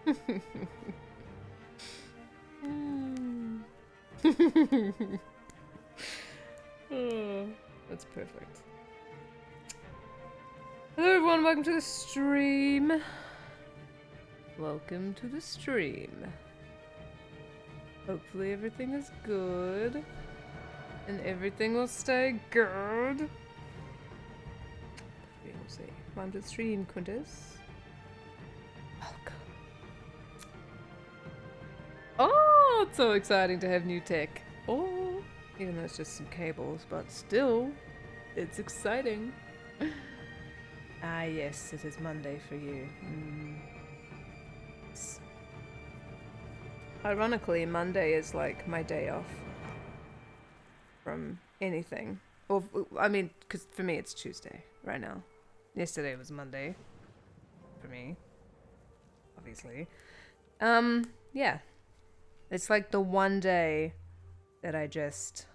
Oh, that's perfect. Hello everyone, welcome to the stream. Welcome to the stream. Hopefully everything is good. And everything will stay good. We will see. Welcome to the stream, Quintus. Welcome. Oh, it's so exciting to have new tech. Oh, even though it's just some cables, but still, it's exciting. Ah, yes, it is Monday for you. Ironically, Monday is like my day off from anything. Or, I mean, because for me it's Tuesday right now. Yesterday was Monday for me, obviously. Yeah. It's like the one day that I just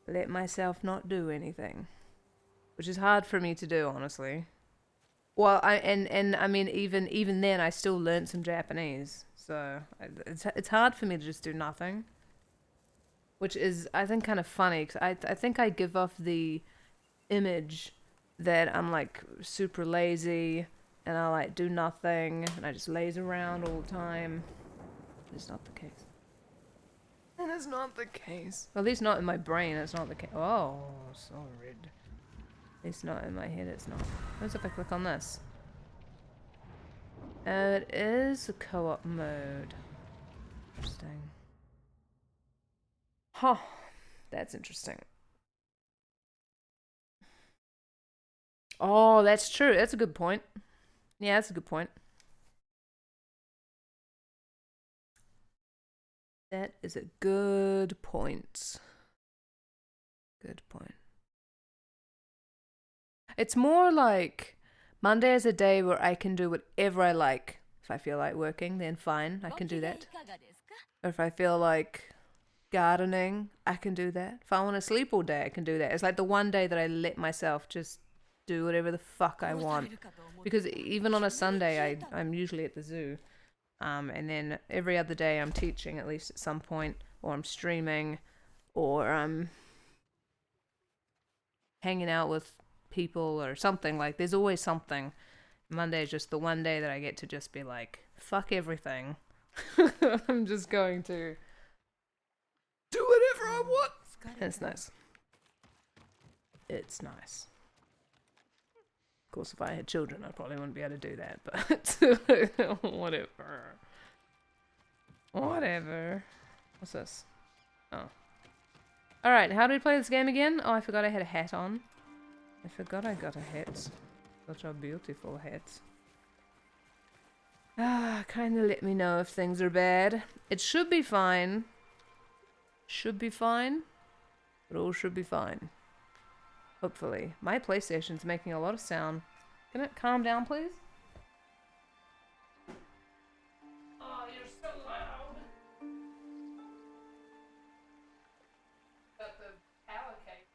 let myself not do anything. Which is hard for me to do, honestly. Well, I mean, even then, I still learned some Japanese, so it's hard for me to just do nothing. Which is, I think, kind of funny, because I think I give off the image that I'm, like, super lazy, and I, like, do nothing, and I just laze around all the time. It's not the case. It is not the case. Well, at least not in my brain, it's not the case. Oh, so rude. It's not in my head, it's not. What if I click on this? It is a co-op mode. Interesting. Huh. That's interesting. Oh, that's true. That's a good point. Yeah, that's a good point. That is a good point. Good point. It's more like Monday is a day where I can do whatever I like. If I feel like working, then fine, I can do that. Or if I feel like gardening, I can do that. If I want to sleep all day, I can do that. It's like the one day that I let myself just do whatever the fuck I want. Because even on a Sunday, I'm usually at the zoo. And then every other day I'm teaching at least at some point, or I'm streaming, or I'm hanging out with people or something. Like, there's always something. Monday is just the one day that I get to just be like, fuck everything. I'm just going to do whatever I want. And it's nice. It's nice. Of course, if I had children, I probably wouldn't be able to do that, but whatever. Whatever. What's this? Oh. Alright, how do we play this game again? Oh, I forgot I had a hat on. I forgot I got a hat. Such a beautiful hat. Ah, kinda let me know if things are bad. It should be fine. Should be fine. It all should be fine. Hopefully. My PlayStation's making a lot of sound. Can it calm down, please? Oh, you're so loud. Got the power cable.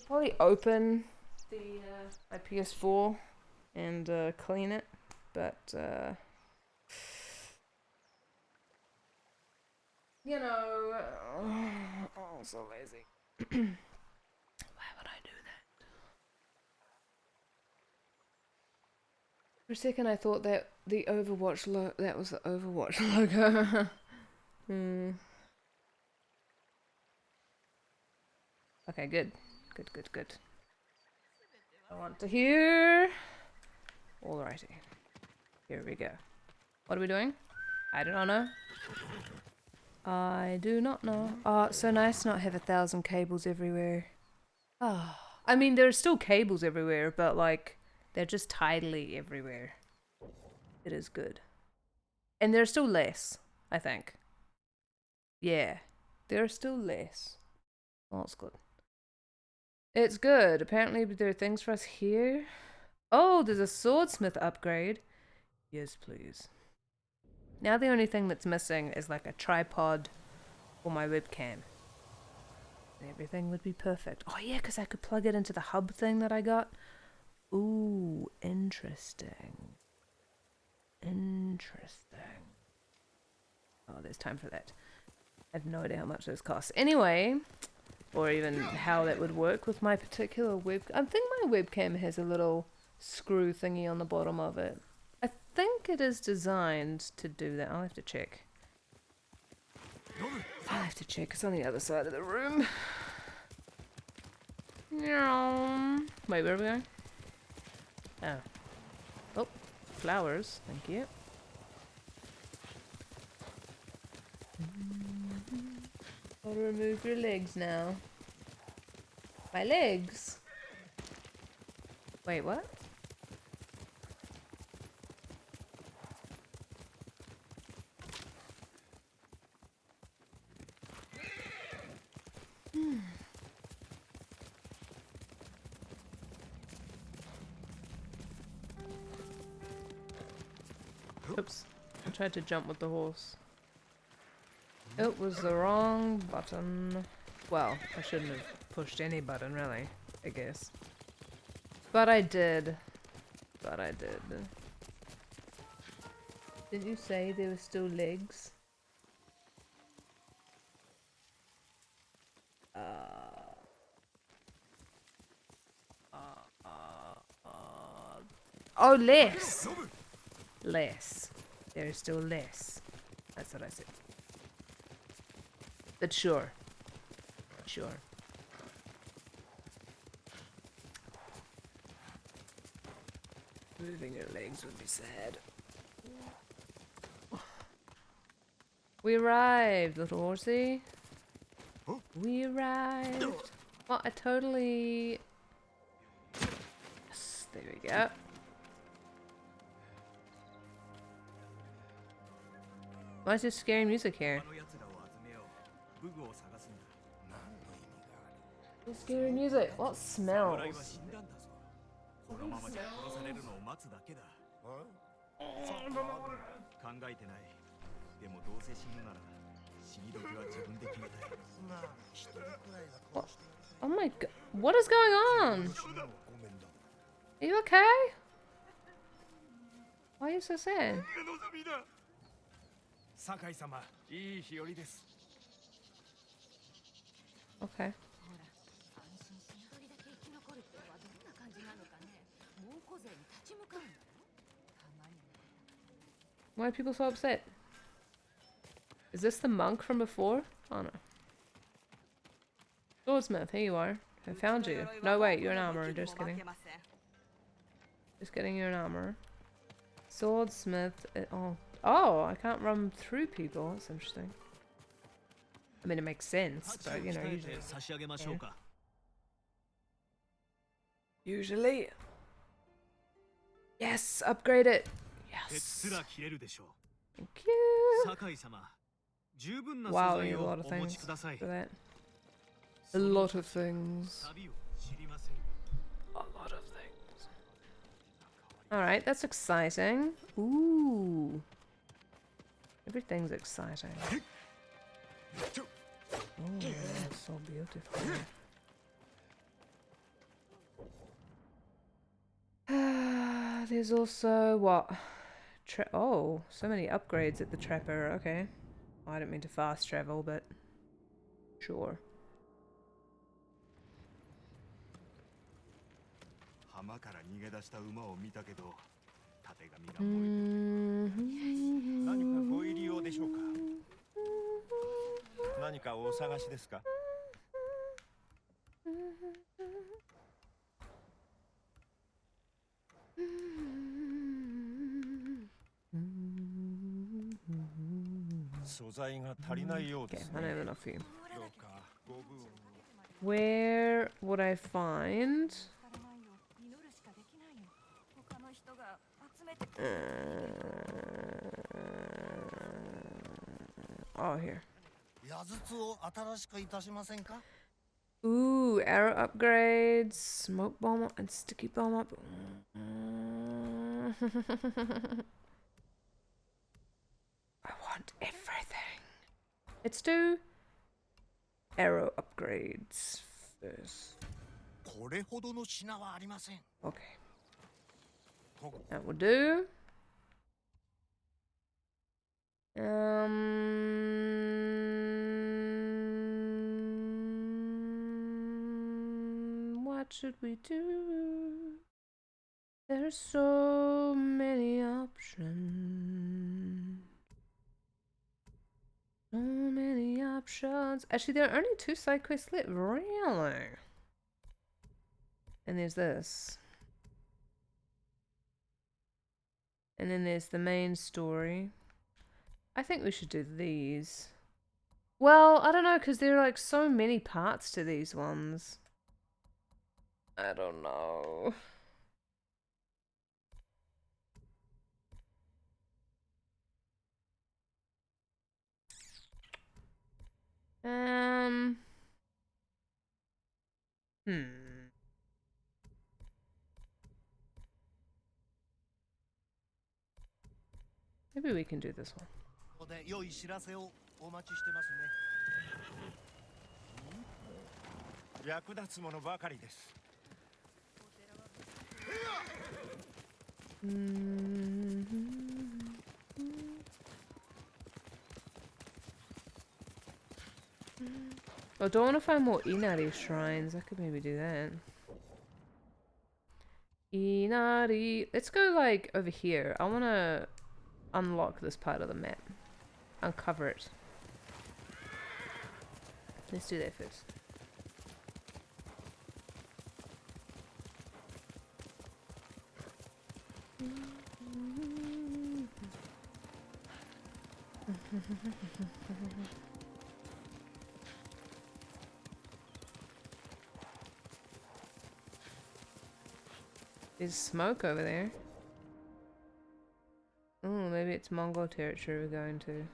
Probably open the my PS4 and clean it, but you know, oh, so lazy. Why would I do that? For a second, I thought that the Overwatch that was the Overwatch logo. Okay, good. Good. I want to hear. Alrighty. Here we go. What are we doing? I do not know. I do not know. Oh, it's so nice to not have 1,000 cables everywhere. Ah, oh. I mean, there are still cables everywhere, but like, they're just tidily everywhere. It is good. And there's still less, I think. Yeah, there are still less. Oh, it's good. It's good. Apparently there are things for us here. Oh, there's a swordsmith upgrade. Yes, please. Now the only thing that's missing is like a tripod for my webcam. Everything would be perfect. Oh yeah, because I could plug it into the hub thing that I got. Ooh, interesting. Interesting. Oh, there's time for that. I have no idea how much those cost. Anyway, or even how that would work with my particular web. I think my webcam has a little screw thingy on the bottom of it. I think it is designed to do that. I'll have to check. I'll have to check. It's on the other side of the room. Wait, where are we going? Oh. Oh, flowers. Thank you. I'll remove your legs now. My legs? Wait, what? Oops. I tried to jump with the horse. It was the wrong button. Well, I shouldn't have pushed any button, really, I guess. But I did. But I did. Didn't you say there were still legs? Oh, less! Less. There is still less. That's what I said. But sure. Sure. Moving your legs would be sad. We arrived, little horsey. We arrived. Well, I totally... Yes, there we go. Why is there scary music here? There's scary music. What smells? What? Oh my god. What is going on? Are you okay? Why are you so sad? Okay. Why are people so upset? Is this the monk from before? Oh no. Swordsmith, here you are. I found you. No wait, you're an armorer, just kidding. Just kidding, you're an armorer. Swordsmith, oh, I can't run through people, that's interesting. I mean, it makes sense, but you know, usually. Yeah. Usually. Yes, upgrade it. Yes. Thank you. Wow, we need a lot of things for that. A lot of things. A lot of things. Alright, that's exciting. Ooh. Everything's exciting. Oh, that's so beautiful. There's also what? Oh, so many upgrades at the trapper. Okay. Well, I didn't mean to fast travel, but sure. Okay, I don't have enough for you. Where would I find? Oh, here. Ooh, arrow upgrades, smoke bomb and sticky bomb up. I want everything. Let's do arrow upgrades first. これほどの品はありません。 Okay. That will do. What should we do? There's so many options. So many options. Actually, there are only 2 side quests left. Really? And there's this. And then there's the main story. I think we should do these. Well, I don't know, because there are like so many parts to these ones. I don't know. Maybe we can do this one. 良い知らせをお待ちしてますね。役立つものばかりです。Oh, do I want to find more Inari shrines? I could maybe do that. Inari. Let's go like over here. I want to unlock this part of the map. Uncover it. Let's do that first. There's smoke over there. Oh, maybe it's Mongol territory we're going to.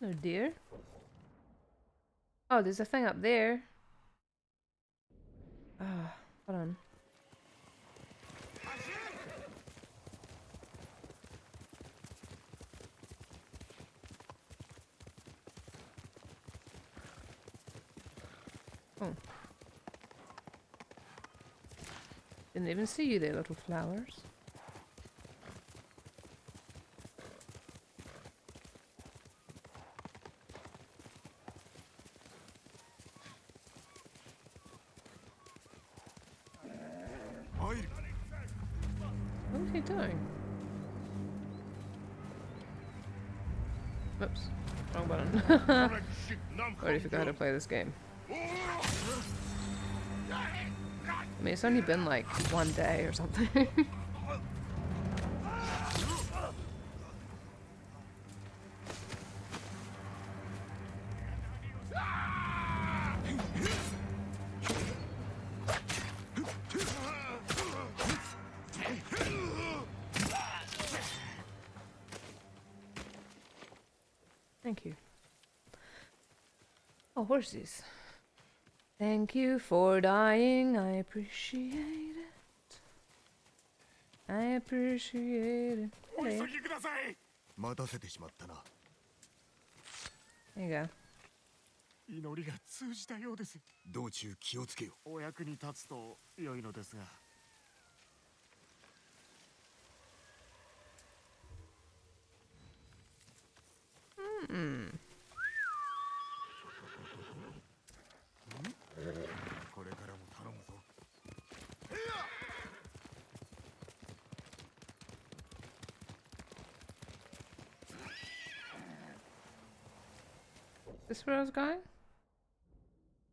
Oh dear. Oh, there's a thing up there. Ah, hold on. Oh. Didn't even see you there, little flowers. What was he doing? Oops. Wrong button. Already forgot how to play this game. I mean, it's only been like 1 day or something. Thank you. Oh, horses. Thank you for dying. I appreciate it. I appreciate it. Hello. There you go. 祈りが通じたようです。道中気をつけよ。お役に立つと良いのですが。これからも頼むぞ。Is this where I was going?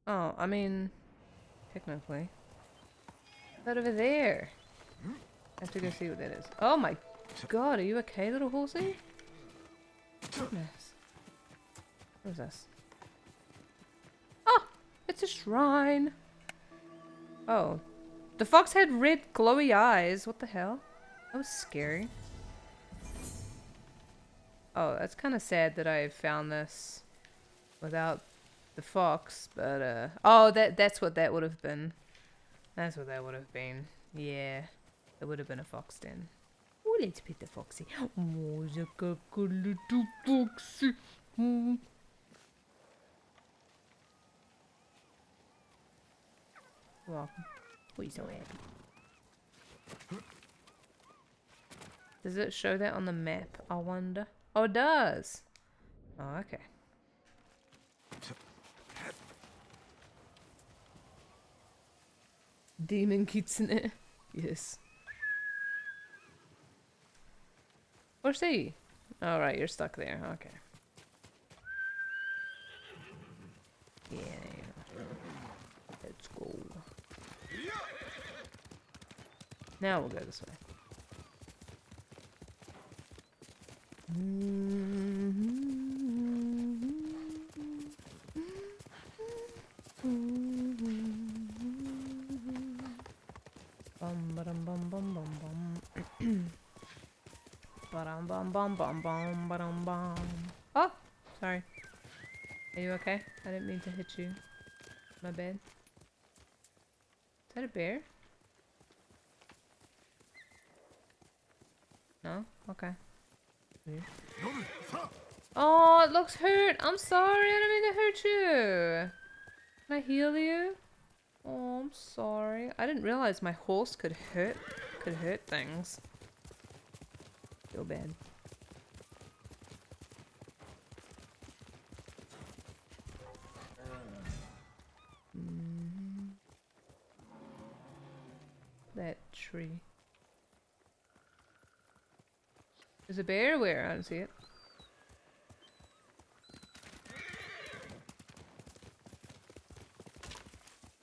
Oh, I mean, technically. That over there. I have to go see what that is. Oh my god, are you okay, little horsey? Goodness. What is this? Oh! It's a shrine! Oh. The fox had red glowy eyes. What the hell? That was scary. Oh, that's kind of sad that I found this without the fox, but oh, that's what that would have been. That's what that would have been. Yeah, it would have been a fox then. Oh, let's pet the foxy. Oh, the little foxy. Oh. Welcome. Oh, you're so happy. Does it show that on the map? I wonder. Oh, it does. Oh, okay. Demon kitsune. Yes. Where's he? Alright, you're stuck there. Okay. Yeah. Let's go. Now we'll go this way. Bum bum bum bum bum bum. Bum bum bum bum bum bum bum. Oh, sorry. Are you okay? I didn't mean to hit you. My bad. Is that a bear? No? Okay. Weird. Oh, it looks hurt. I'm sorry. I didn't mean to hurt you. Can I heal you? Oh, I'm sorry. I didn't realize my horse could hurt things. Feel bad. That tree. There's a bear where? I don't see it.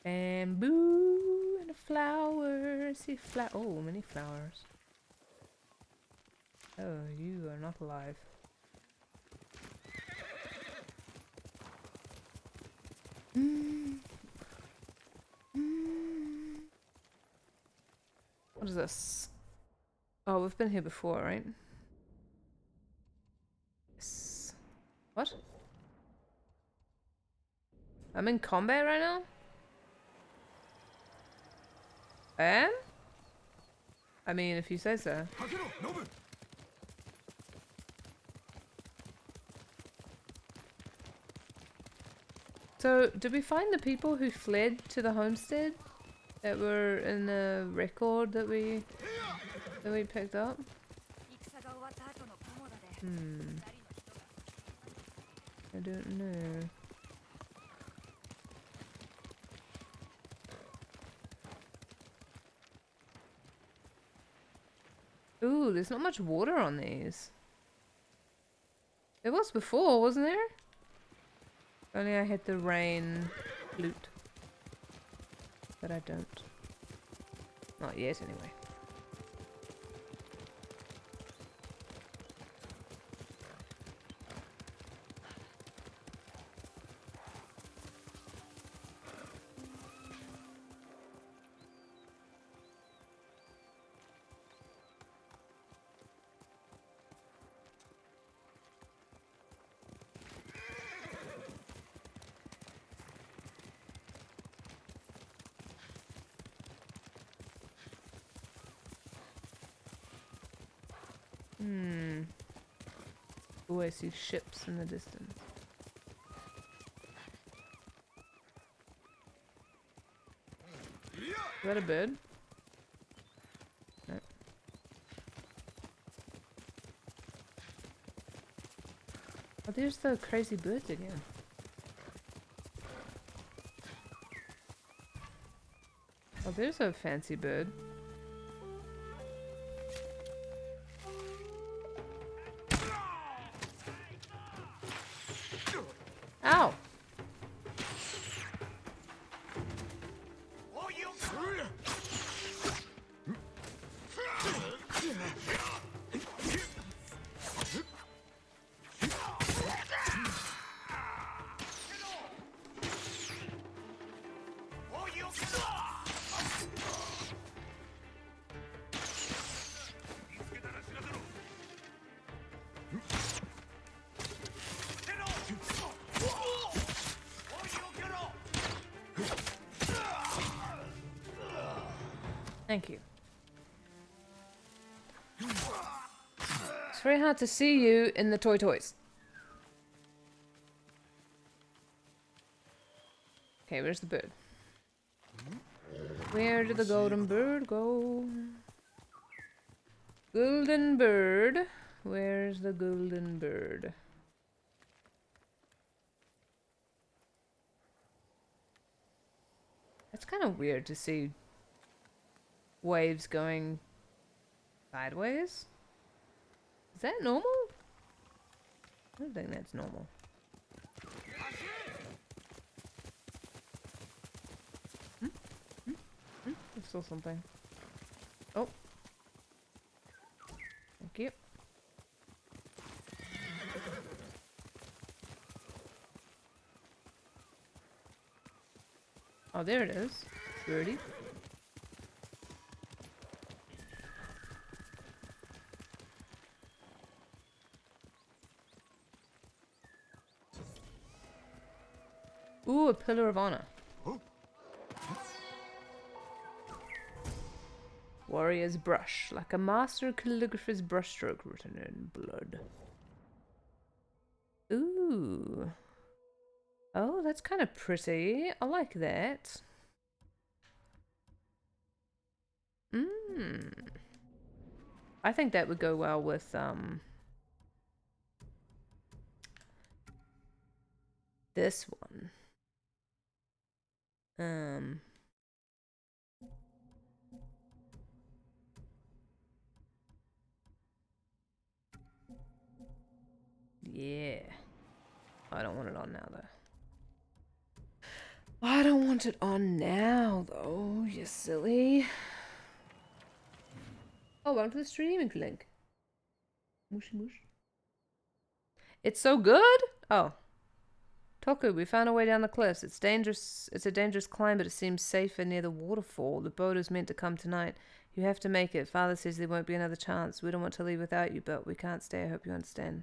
Bamboo and a flower. See oh, many flowers. Oh, you are not alive. What is this? Oh, we've been here before, right? Yes. What? I'm in combat right now? I am? I mean, if you say so. So, did we find the people who fled to the homestead that were in the record that we picked up? I don't know. Ooh, there's not much water on these. There was before, wasn't there? Only I had the rain flute. But I don't. Not yet, anyway. Oh, I see ships in the distance. Is that a bird? No. Oh, there's the crazy birds again. Oh, there's a fancy bird. Ow! Thank you. It's very hard to see you in the toys. Okay, where's the bird? Where did the golden bird go? Golden bird. Where's the golden bird? It's kind of weird to see waves going sideways. Is that normal? I don't think that's normal. I saw something. Oh. Thank you. Oh, there it is. Birdie. Ooh, a pillar of honor. Warrior's brush, like a master calligrapher's brushstroke written in blood. Ooh. Oh, that's kind of pretty. I like that. Mmm. I think that would go well with, this one. Yeah. I don't want it on now, though. I don't want it on now, though, you silly. Oh, welcome to the streaming link. Mushy mush. It's so good? Oh. Toku, we found a way down the cliffs. It's dangerous. It's a dangerous climb, but it seems safer near the waterfall. The boat is meant to come tonight. You have to make it. Father says there won't be another chance. We don't want to leave without you, but we can't stay. I hope you understand.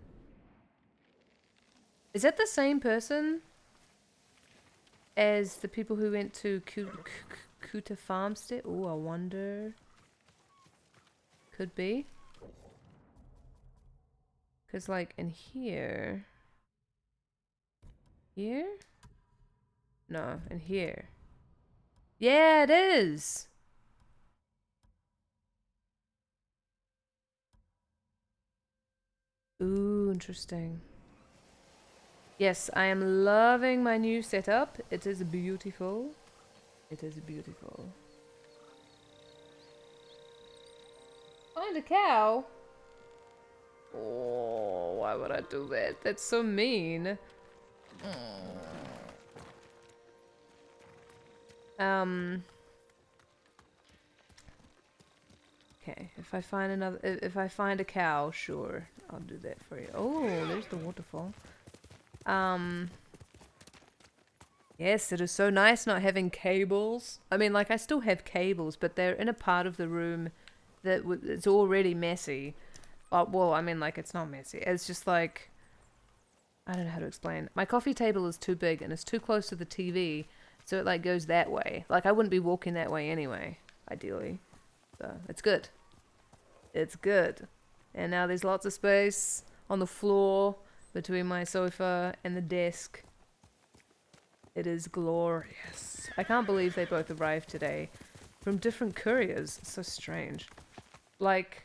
Is that the same person as the people who went to Kuta Farmstead? Oh, I wonder. Could be. Because, like, in here... Here? No, in here. Yeah, it is! Ooh, interesting. Yes, I am loving my new setup. It is beautiful. It is beautiful. Find a cow? Oh, why would I do that? That's so mean. Okay, if I find a cow, sure, I'll do that for you. Oh, there's the waterfall. Yes, it is so nice not having cables. I mean, like, I still have cables, but they're in a part of the room that it's already messy. Well, I mean, like, it's not messy. It's just like, I don't know how to explain. My coffee table is too big and it's too close to the TV, so it, like, goes that way. Like, I wouldn't be walking that way anyway, ideally. So, it's good. It's good. And now there's lots of space on the floor between my sofa and the desk. It is glorious. I can't believe they both arrived today from different couriers. It's so strange. Like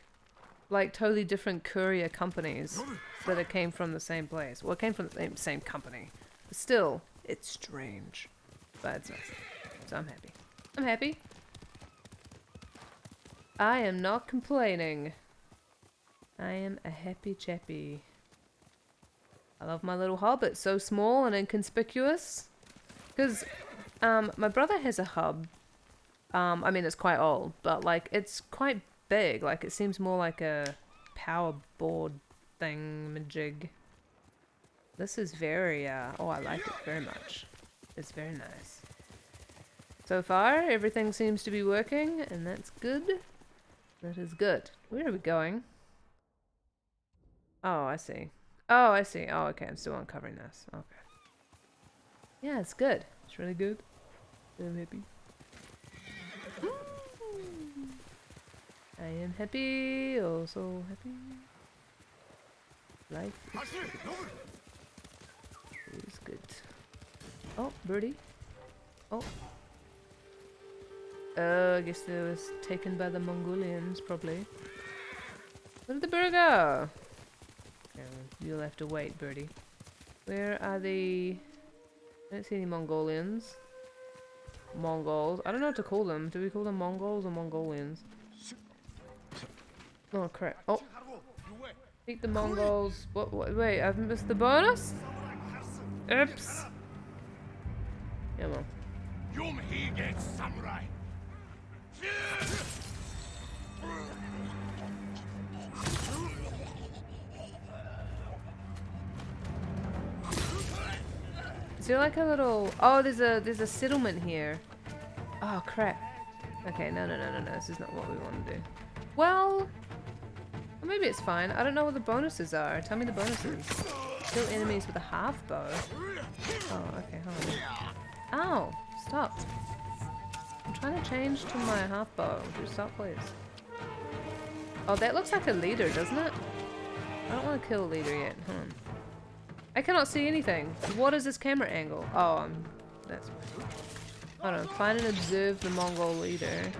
totally different courier companies, but it came from the same place. Well, it came from the same company. But still, it's strange. But it's nice. So I'm happy. I'm happy. I am not complaining. I am a happy chappy. I love my little hub. It's so small and inconspicuous. Because my brother has a hub. I mean, it's quite old, but, like, it's quite big. Like, it seems more like a power board thing-majig. This is very, oh, I like it very much. It's very nice. So far, everything seems to be working, and that's good. That is good. Where are we going? Oh, I see. Oh, I see. Oh, okay, I'm still uncovering this. Okay. Yeah, it's good. It's really good. I'm happy. I am happy, oh so happy. Life is good. Oh, birdie. Oh. I guess it was taken by the Mongolians, probably. Where did the bird go? Okay, you'll have to wait, birdie. Where are the... I don't see any Mongolians. Mongols. I don't know what to call them. Do we call them Mongols or Mongolians? Oh, crap. Oh. Beat the Mongols. What, wait, I've missed the bonus? Oops. Yeah, well. Samurai. Is there like a little... Oh, there's a settlement here. Oh, crap. Okay, no. This is not what we want to do. Well... Or maybe it's fine. I don't know what the bonuses are. Tell me the bonuses. Kill enemies with a half bow. Oh, okay, hold on. Ow! Stop. I'm trying to change to my half bow. Would you stop, please? Oh, that looks like a leader, doesn't it? I don't want to kill a leader yet. Hold on. I cannot see anything. What is this camera angle? Oh, that's weird. Hold on. Find and observe the Mongol leader.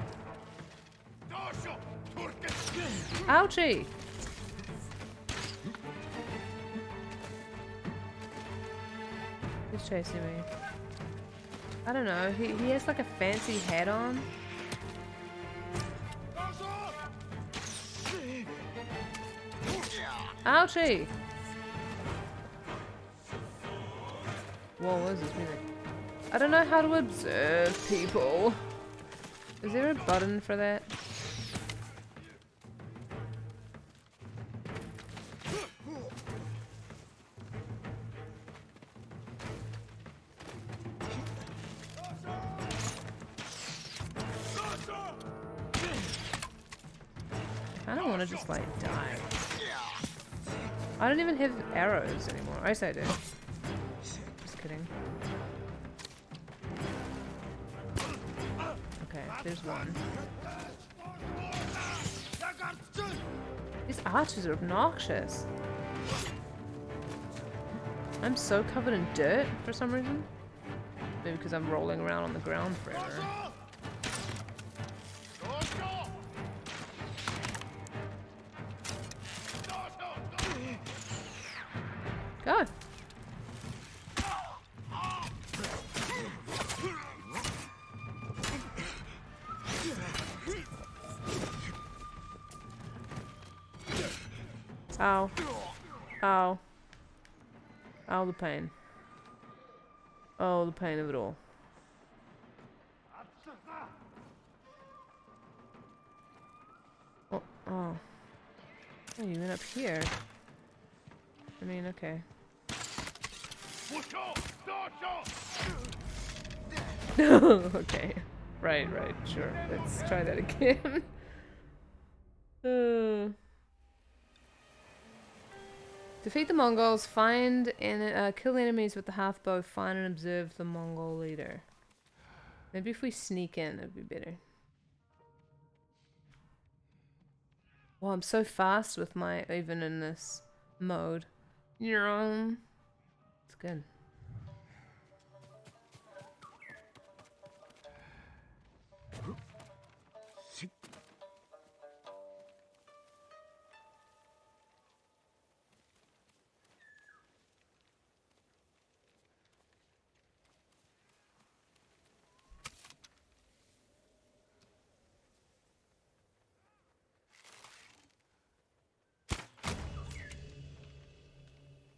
Ouchie! He's chasing me. I don't know. He has like a fancy hat on. Ouchie! Whoa, what is this music? I don't know how to observe people. Is there a button for that? I don't want to just like die. I don't even have arrows anymore. I say I do. Just kidding. Okay, there's one. These archers are obnoxious. I'm so covered in dirt for some reason. Maybe because I'm rolling around on the ground forever. Go! Ow. Ow. Ow, the pain. Oh, the pain of it all. Oh, oh. Oh, you went up here. I mean, okay. Okay. Right, sure. Let's try that again. Defeat the Mongols, find and kill enemies with the half bow, find and observe the Mongol leader. Maybe if we sneak in, it'd be better. Well, I'm so fast with my, even in this mode. It's good.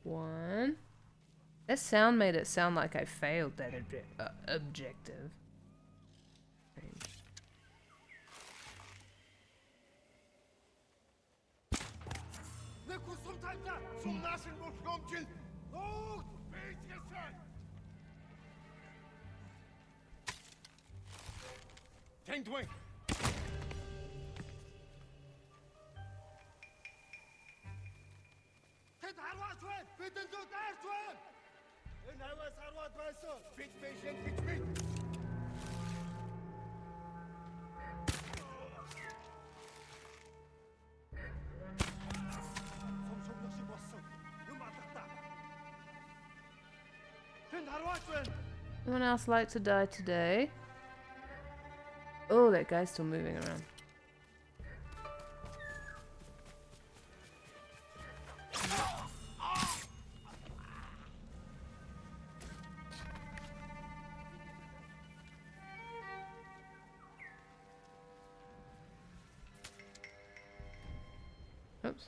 One. That sound made it sound like I failed that objective. Anyone else like to die today? Oh, that guy's still moving around. Oops.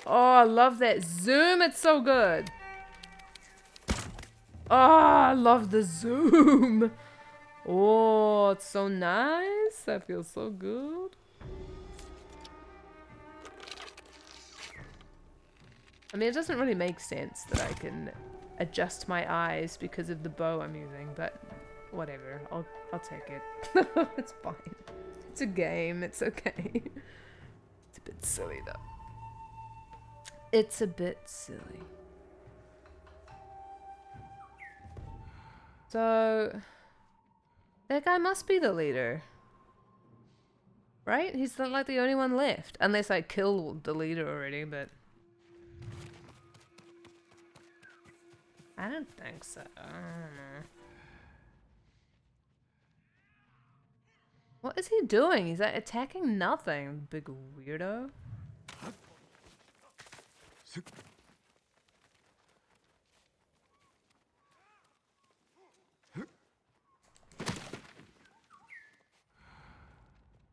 Oh, I love that zoom. It's so good. Oh, I love the zoom. Oh, it's so nice. That feels so good. I mean, it doesn't really make sense that I can adjust my eyes because of the bow I'm using, but whatever. I'll take it. It's fine. It's a game. It's okay. It's a bit silly though. It's a bit silly. So that guy must be the leader. Right? He's not like the only one left. Unless I killed the leader already, but I don't think so. I don't know. What is he doing? He's like attacking nothing, big weirdo.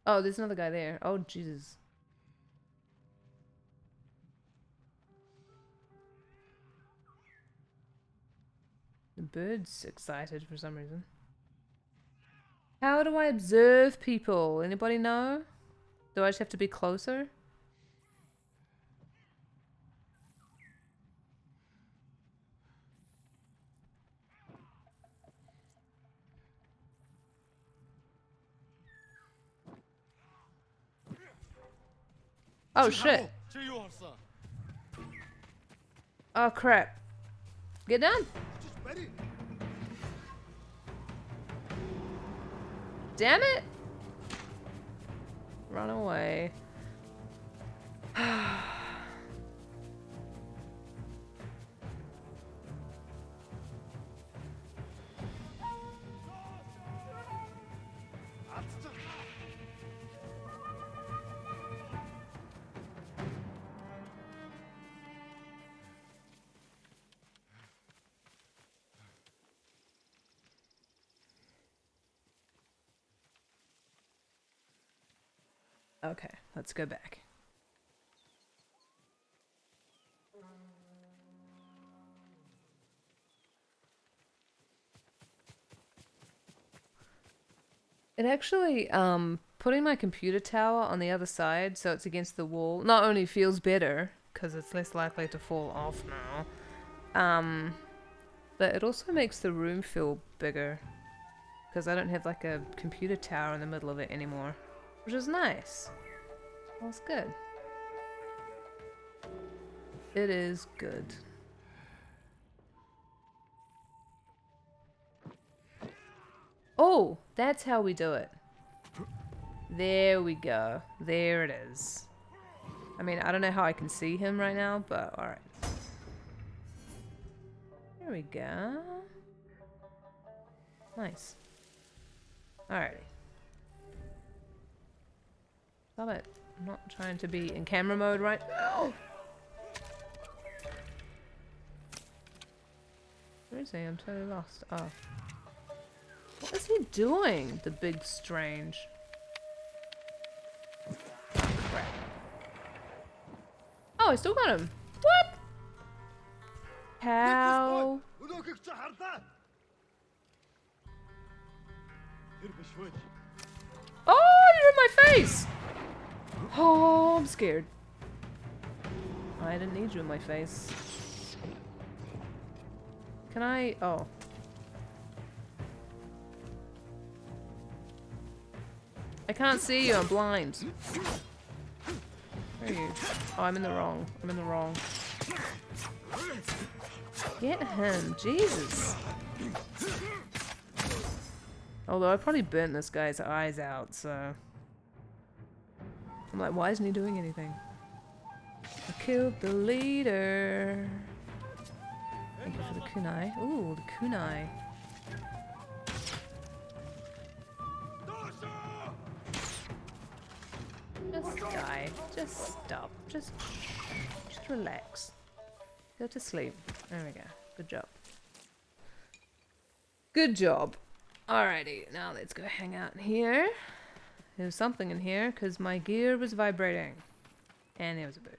Oh, there's another guy there. Oh, Jesus. The bird's excited for some reason. How do I observe people? Anybody know? Do I just have to be closer? Oh shit. Oh crap. Get down. Damn it. Run away. Okay, let's go back. It actually, putting my computer tower on the other side so it's against the wall not only feels better, because it's less likely to fall off now, but it also makes the room feel bigger, because I don't have like a computer tower in the middle of it anymore, which is nice. Well, it's good. It is good. Oh, that's how we do it. There we go. There it is. I mean, I don't know how I can see him right now, but alright. There we go. Nice. Alrighty. Stop it. I'm not trying to be in camera mode right now. Where is he? I'm totally lost. Oh. What is he doing? The big strange. Oh, crap. Oh, I still got him. What? How? Oh, you're in my face! Oh, I'm scared. I didn't need you in my face. Can I? Oh. I can't see you, I'm blind. Where are you? Oh, I'm in the wrong. I'm in the wrong. Get him, Jesus. Although I probably burnt this guy's eyes out, so... I'm like, why isn't he doing anything? I killed the leader. Thank you for the kunai. Ooh, the kunai. Just die. Just stop. Just relax. Go to sleep. There we go. Good job. Good job. Alrighty, now let's go hang out in here. There's something in here because my gear was vibrating. And there was a bird.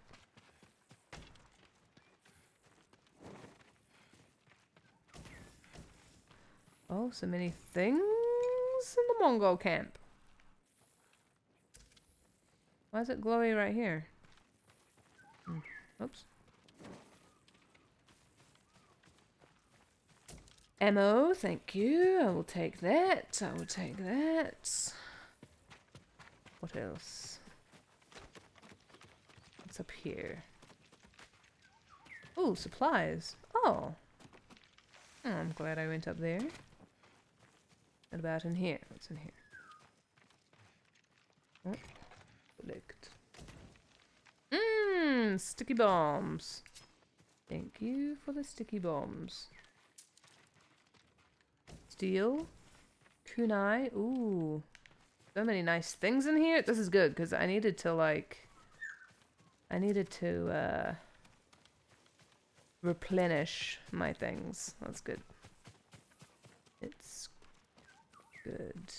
Oh, so many things in the Mongol camp. Why is it glowy right here? Oops. Ammo, thank you. I will take that. I will take that. What else? What's up here? Oh, supplies. Oh. Oh, I'm glad I went up there. What about in here? What's in here? Oh. Collect. Sticky bombs. Thank you for the sticky bombs. Steel. Kunai. Ooh. So many nice things in here. This is good because I needed to replenish my things. That's good. It's good.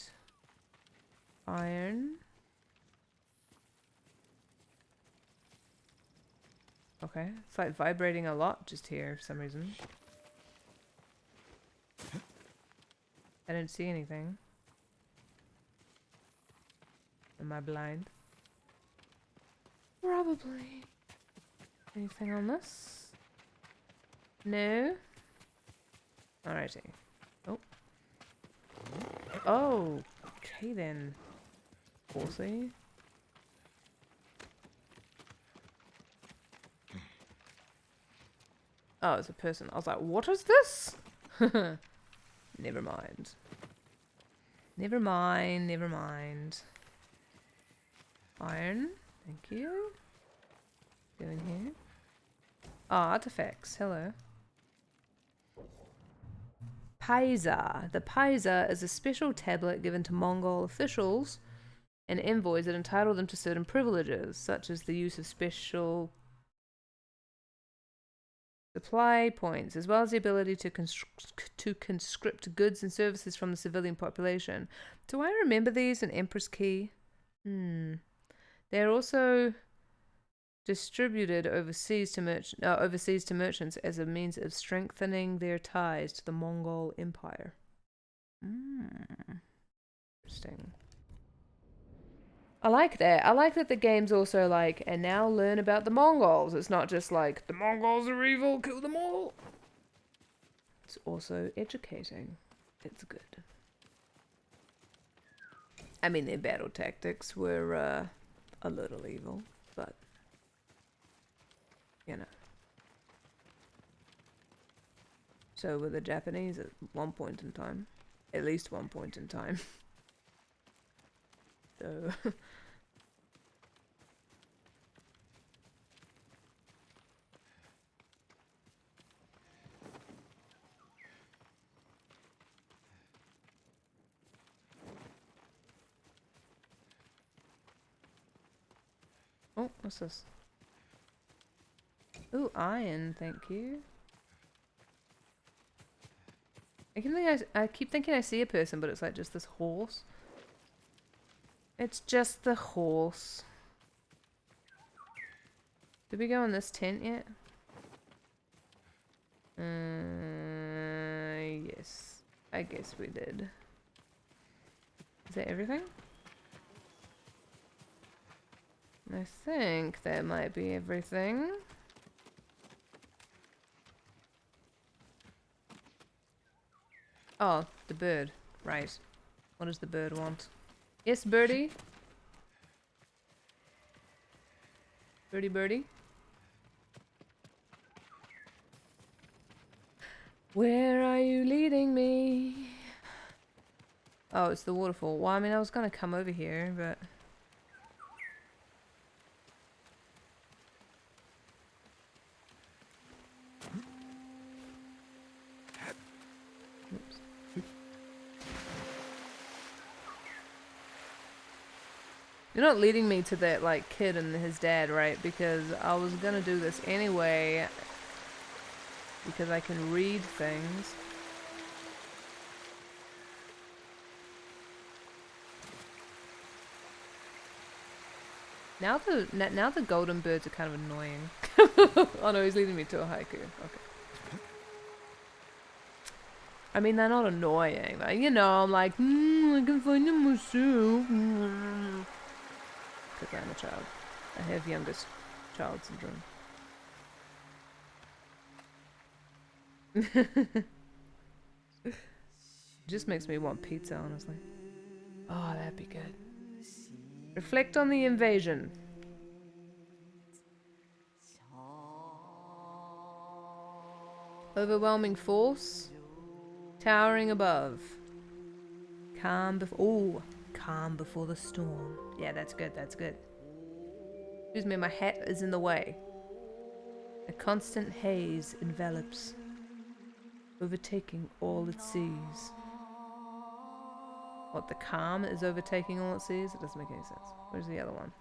Iron. Okay, it's like vibrating a lot just here for some reason. I didn't see anything. Am I blind? Probably. Anything on this? No? Alrighty. Oh. Oh, okay then. Horsey. Oh, it's a person. I was like, what is this? Never mind. Never mind, never mind. Iron. Thank you. Go in here. Oh, artifacts. Hello. Paisa. The Paisa is a special tablet given to Mongol officials and envoys that entitle them to certain privileges, such as the use of special supply points, as well as the ability to conscript goods and services from the civilian population. Do I remember these in Empress Key? They're also distributed overseas to merchants as a means of strengthening their ties to the Mongol Empire. Interesting. I like that. I like that the game's also like, and now learn about the Mongols. It's not just like, the Mongols are evil, kill them all. It's also educating. It's good. I mean, their battle tactics were a little evil, but, you know. So were the Japanese at one point in time. At least one point in time. So... Oh, what's this? Ooh, iron, thank you. I keep thinking I see a person, but it's like just this horse. It's just the horse. Did we go in this tent yet? Yes. I guess we did. Is that everything? I think that might be everything. Oh, the bird. Right. What does the bird want? Yes, birdie? Birdie, birdie? Where are you leading me? Oh, it's the waterfall. Well, I mean, I was gonna come over here, but... You're not leading me to that, like, kid and his dad, right? Because I was gonna do this anyway. Because I can read things. Now the golden birds are kind of annoying. Oh no, he's leading me to a haiku. Okay. I mean, they're not annoying. Like, you know, I'm like, I can find them myself. Because I'm a child. I have youngest child syndrome. Just makes me want pizza, honestly. Oh, that'd be good. Reflect on the invasion. Overwhelming force. Towering above. Calm before the storm. Yeah, that's good, that's good. Excuse me, my hat is in the way. A constant haze envelops, overtaking all it sees. What, the calm is overtaking all it sees? It doesn't make any sense. Where's the other one?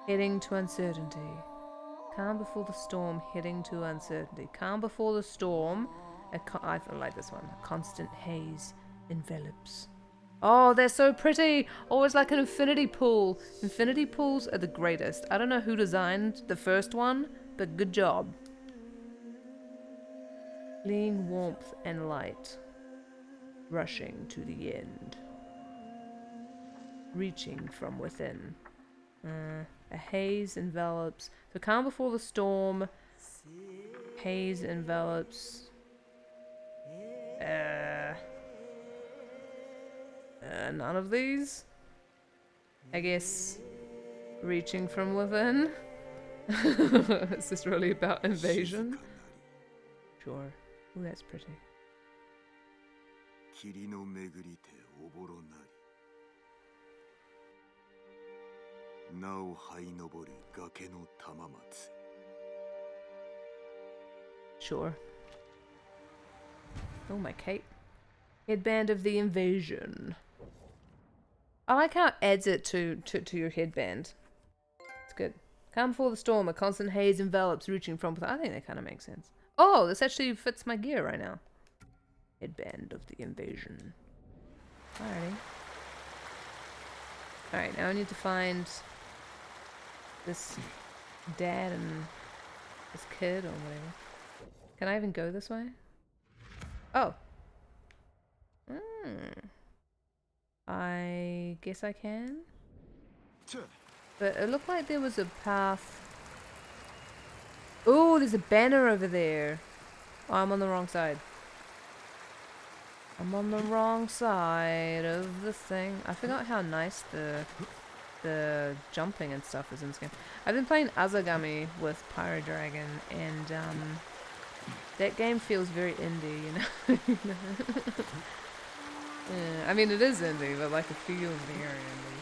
Heading to uncertainty. Calm before the storm, heading to uncertainty. Calm before the storm. I like this one. A constant haze envelops. Oh, they're so pretty. Oh, it's like an infinity pool. Infinity pools are the greatest. I don't know who designed the first one, but good job. Fleeing warmth and light. Rushing to the end. Reaching from within. A haze envelops. So calm before the storm. Haze envelops. None of these. I guess reaching from within. Is this really about invasion? Sure. Ooh, that's pretty. Sure. Oh, my cape. Headband of the invasion. I like how it adds it to your headband. It's good. Calm before the storm, a constant haze envelops, reaching from within. I think that kind of makes sense. Oh, this actually fits my gear right now. Headband of the invasion. Alrighty. Alright, now I need to find this dad and this kid or whatever. Can I even go this way? Oh. I guess I can. But it looked like there was a path. Oh, there's a banner over there. Oh, I'm on the wrong side. I'm on the wrong side of the thing. I forgot how nice the jumping and stuff is in this game. I've been playing Azagami with Pyro Dragon, and that game feels very indie, you know. Yeah, I mean, it is indie, but like it feels very indie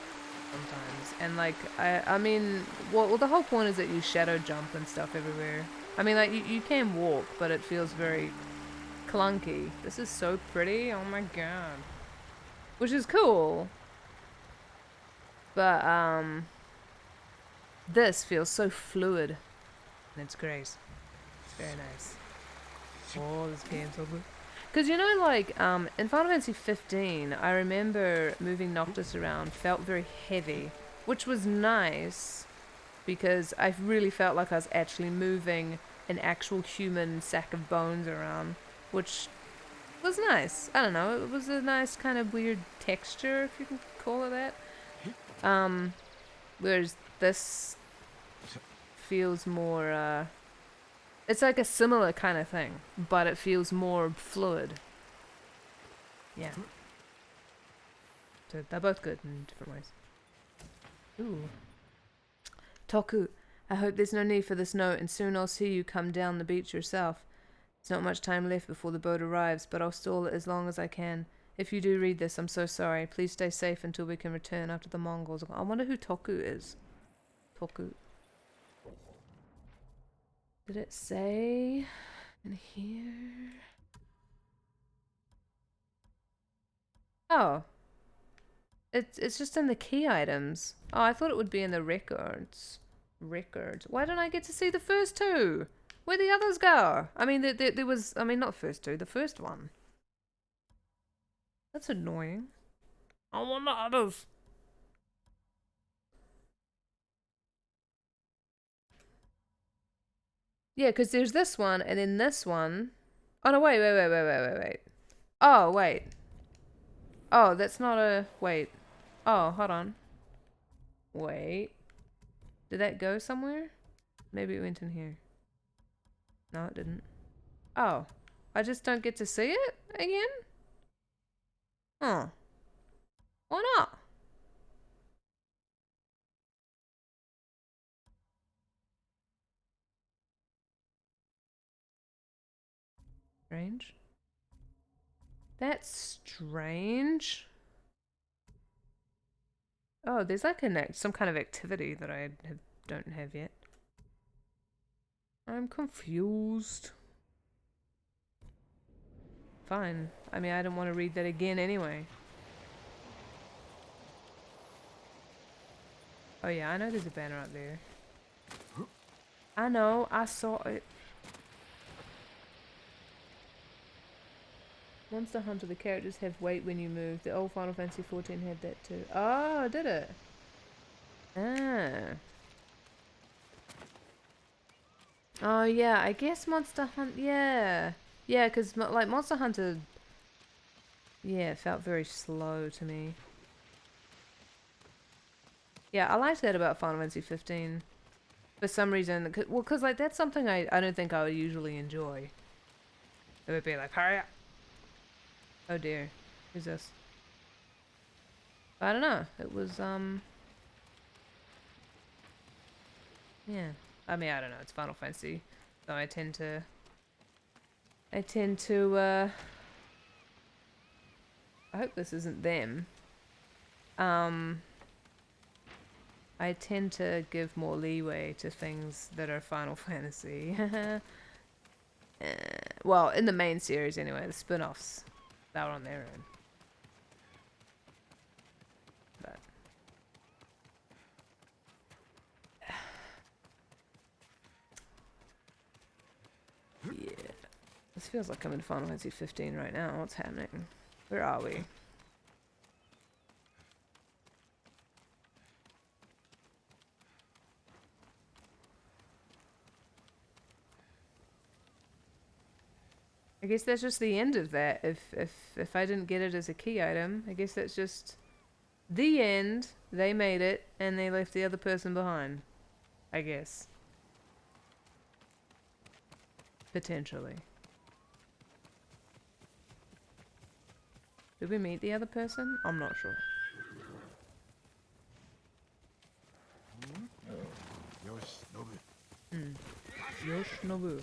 sometimes. And like, I mean, well, the whole point is that you shadow jump and stuff everywhere. I mean, like you can walk, but it feels very clunky. This is so pretty. Oh my god. Which is cool. But this feels so fluid, and it's great. It's very nice. Oh, this game's so good. Because, you know, like, in Final Fantasy 15, I remember moving Noctis around felt very heavy, which was nice, because I really felt like I was actually moving an actual human sack of bones around, which was nice. I don't know, it was a nice kind of weird texture, if you can call it that. Whereas this feels more, it's like a similar kind of thing, but it feels more fluid. Yeah. So they're both good in different ways. Ooh. Toku, I hope there's no need for this note, and soon I'll see you come down the beach yourself. There's not much time left before the boat arrives, but I'll stall it as long as I can. If you do read this, I'm so sorry. Please stay safe until we can return after the Mongols. I wonder who Toku is. Toku. Did it say in here? Oh. It's just in the key items. Oh, I thought it would be in the records. Records. Why don't I get to see the first two? Where'd the others go? I mean, there was... I mean, not first two. The first one. That's annoying. I want the others. Yeah, because there's this one, and then this one. Oh, no, wait. Oh, wait. Oh, that's not a... Wait. Oh, hold on. Wait. Did that go somewhere? Maybe it went in here. No, it didn't. Oh. I just don't get to see it again? Huh. Why not? Strange. That's strange. Oh, there's like some kind of activity that I don't have yet. I'm confused. Fine. I mean, I don't want to read that again anyway. Oh yeah, I know there's a banner up there. I know, I saw it. Monster Hunter, the characters have weight when you move. The old Final Fantasy XIV had that too. Oh, did it? Ah. Oh yeah, I guess Monster Hunt, yeah. Yeah, because like Monster Hunter, yeah, it felt very slow to me. Yeah, I liked that about Final Fantasy 15. For some reason, well, because like that's something I don't think I would usually enjoy. It would be like, hurry up. Oh dear, who's this? I don't know. It was yeah. I mean, I don't know. It's Final Fantasy, so I tend to I hope this isn't them. I tend to give more leeway to things that are Final Fantasy. Well, in the main series anyway, the spin-offs, they were on their own. But yeah. This feels like I'm in Final Fantasy 15 right now. What's happening? Where are we? I guess that's just the end of that. If I didn't get it as a key item, I guess that's just the end. They made it and they left the other person behind. I guess. Potentially. Did we meet the other person? I'm not sure. Yoshinobu.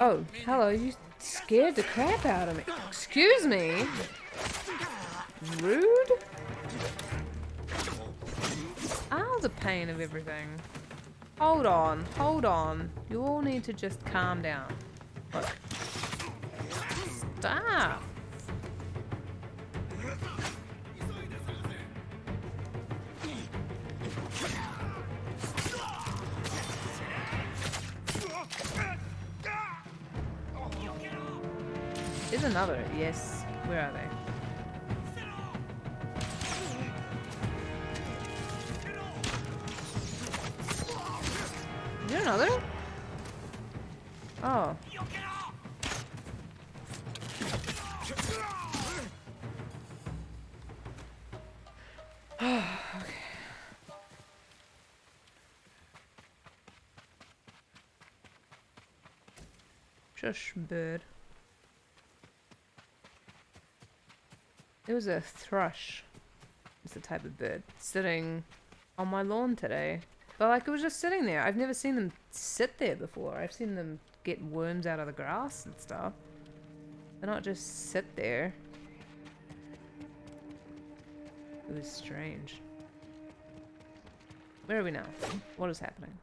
Oh, hello, you scared the crap out of me. Excuse me? Rude? Ah, the pain of everything. Hold on, hold on. You all need to just calm down. Look. Stop. There's another. Yes. Where are they? Is there another? Oh. Okay. Shush, bird. There was a thrush. It's the type of bird sitting on my lawn today. But like it was just sitting there. I've never seen them sit there before. I've seen them get worms out of the grass and stuff. They not just sit there. It was strange. Where are we now? What is happening?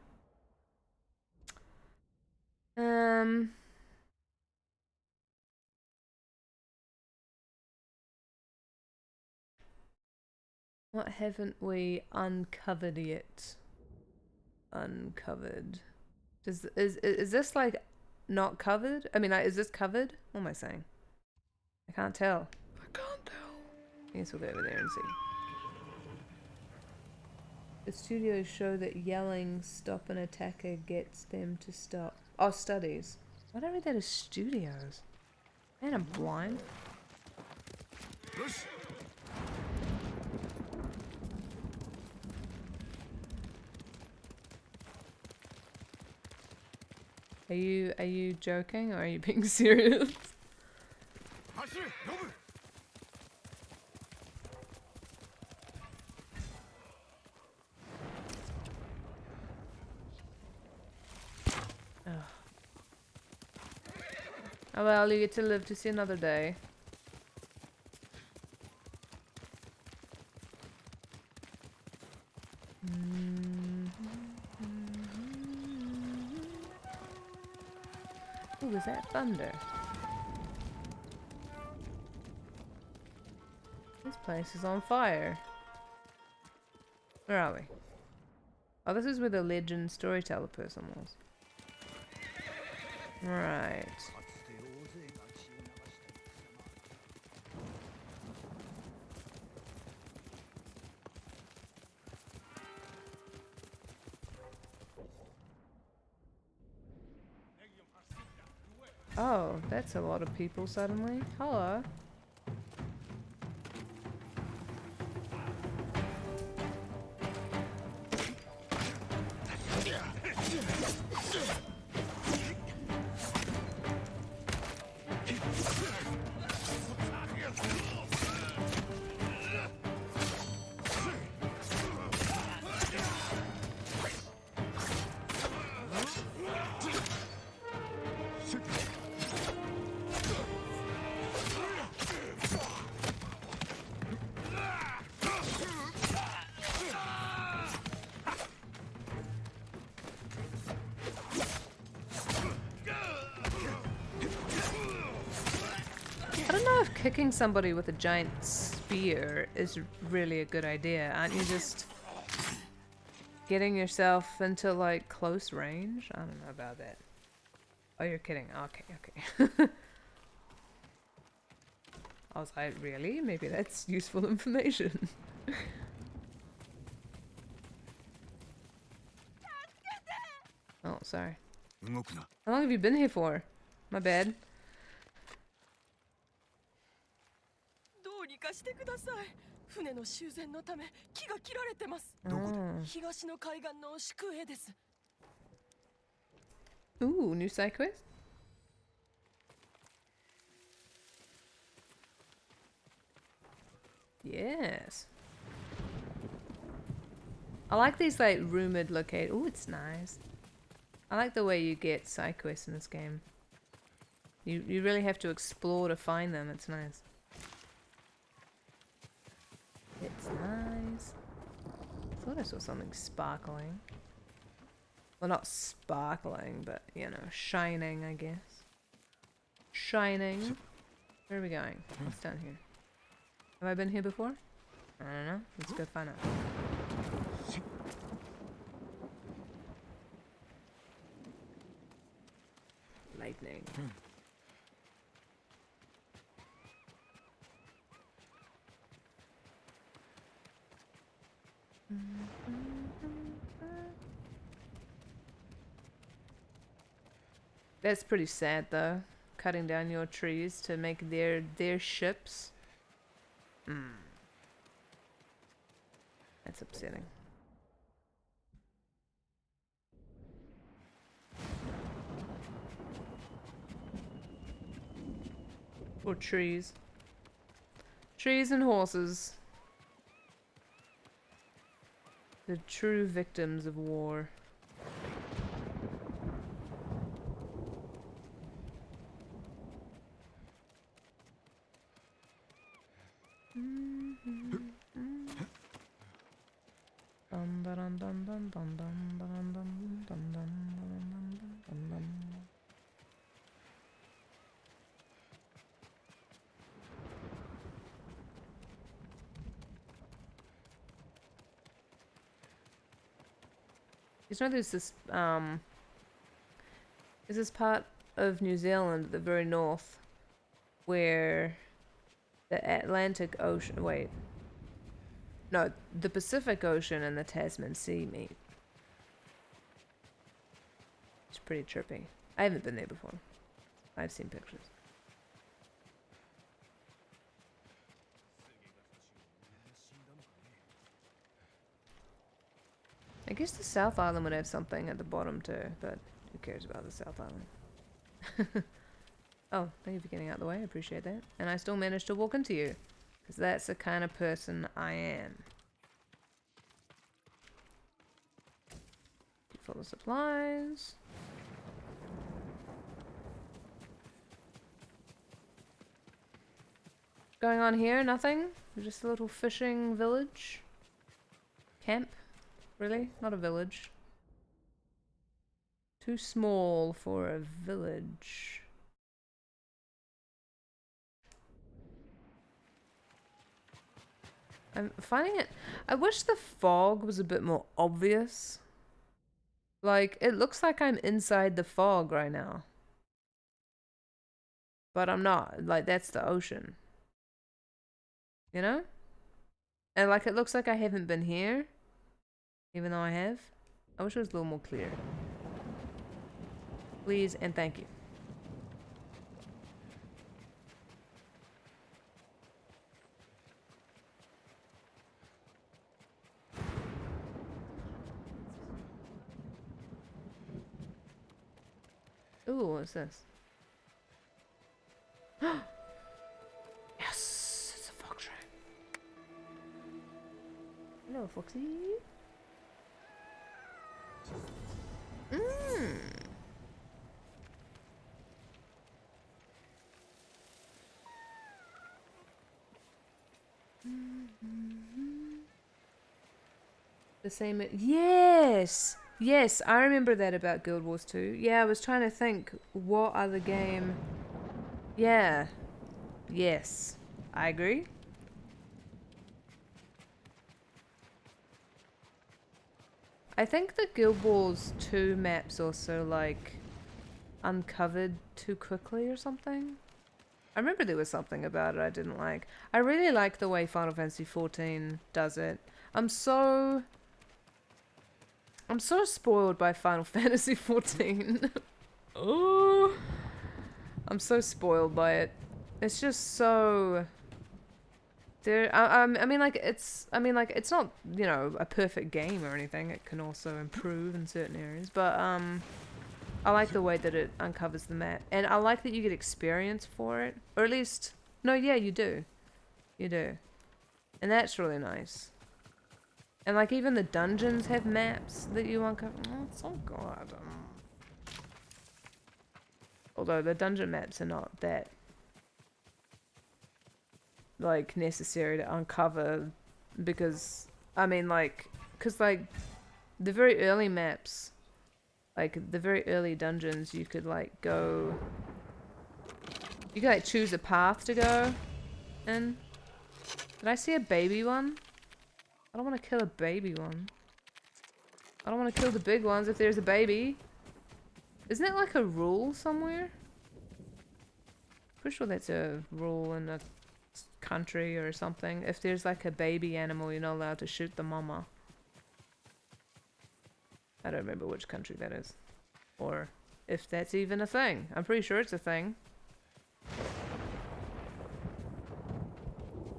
What haven't we uncovered yet? Uncovered. Is this like not covered? I mean, like, is this covered? What am I saying? I can't tell. I can't tell. I guess we'll go over there and see. The studios show that yelling "stop an attacker" gets them to stop. Oh, studies. Why don't I read that as studios? Man, I'm blind. Are you joking or are you being serious? Oh well, you get to live to see another day. Ooh, was that thunder? This place is on fire. Where are we? Oh, this is where the legend storyteller person was. Right. Oh, that's a lot of people suddenly. Hello. I don't know if kicking somebody with a giant spear is really a good idea. Aren't you just getting yourself into like close range? I don't know about that. Oh, you're kidding. Okay, okay. I was like, really? Maybe that's useful information. Oh, sorry. How long have you been here for? My bad. Ooh, new side quest? Yes. I like these like rumored locate. Ooh, it's nice. I like the way you get side quests in this game. You really have to explore to find them. It's nice. It's nice. I thought I saw something sparkling. Well, not sparkling, but, you know, shining, I guess. Shining. Where are we going? What's down here? Have I been here before? I don't know. Let's go find out. Lightning. That's pretty sad though, cutting down your trees to make their ships. That's upsetting. Or trees. Trees and horses. The true victims of war. You know, there's this part of New Zealand at the very north where the Atlantic Ocean, wait, no, the Pacific Ocean and the Tasman Sea meet. It's pretty trippy. I haven't been there before. I've seen pictures. I guess the South Island would have something at the bottom too, but who cares about the South Island? Oh, thank you for getting out of the way. I appreciate that. And I still managed to walk into you, because that's the kind of person I am. Full of supplies. Going on here? Nothing? Just a little fishing village? Camp? Really? Not a village. Too small for a village. I'm finding it... I wish the fog was a bit more obvious. Like, it looks like I'm inside the fog right now. But I'm not. Like, that's the ocean. You know? And like, it looks like I haven't been here. Even though I have. I wish it was a little more clear. Please and thank you. Ooh, what's this? Yes! It's a fox track. Hello, Foxy. Mmm. The same. Yes! Yes, I remember that about Guild Wars 2. Yeah, I was trying to think what other game. Yeah. Yes. I agree. I think the Guild Wars 2 maps also, like, uncovered too quickly or something. I remember there was something about it I didn't like. I really like the way Final Fantasy XIV does it. I'm so spoiled by Final Fantasy XIV. Oh, I'm so spoiled by it. It's just so... I mean, like, it's not, you know, a perfect game or anything. It can also improve in certain areas. But, I like the way that it uncovers the map. And I like that you get experience for it. Or at least... No, yeah, you do. You do. And that's really nice. And, like, even the dungeons have maps that you uncover. Oh, it's so good. Although the dungeon maps are not that... like, necessary to uncover. Because, I mean, like... Because, like, the very early maps... Like, the very early dungeons, you could, like, go... You could, like, choose a path to go in. Did I see a baby one? I don't want to kill a baby one. I don't want to kill the big ones if there's a baby. Isn't that, like, a rule somewhere? Pretty sure that's a rule in a country or something. If there's, like, a baby animal, you're not allowed to shoot the mama. I don't remember which country that is. Or if that's even a thing. I'm pretty sure it's a thing.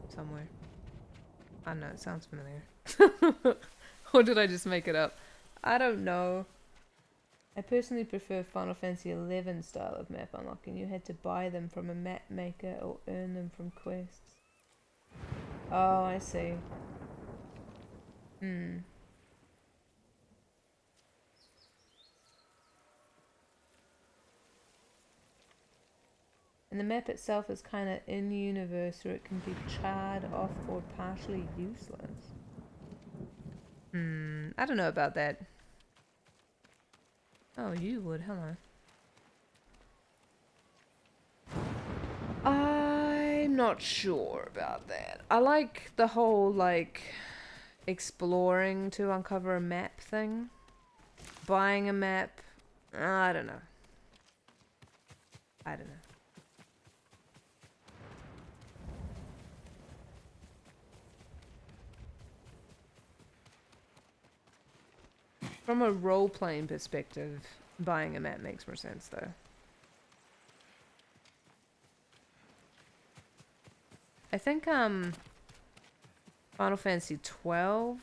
Somewhere. I don't know, it sounds familiar. Or did I just make it up? I don't know. I personally prefer Final Fantasy XI style of map unlocking. You had to buy them from a map maker or earn them from quests. Oh, I see. Hmm. And the map itself is kind of in-universe, or it can be charred off or partially useless. I don't know about that. Oh, you would, hello. I'm not sure about that. I like the whole, like, exploring to uncover a map thing. Buying a map. I don't know. I don't know. From a role-playing perspective, buying a map makes more sense, though. I think, Final Fantasy 12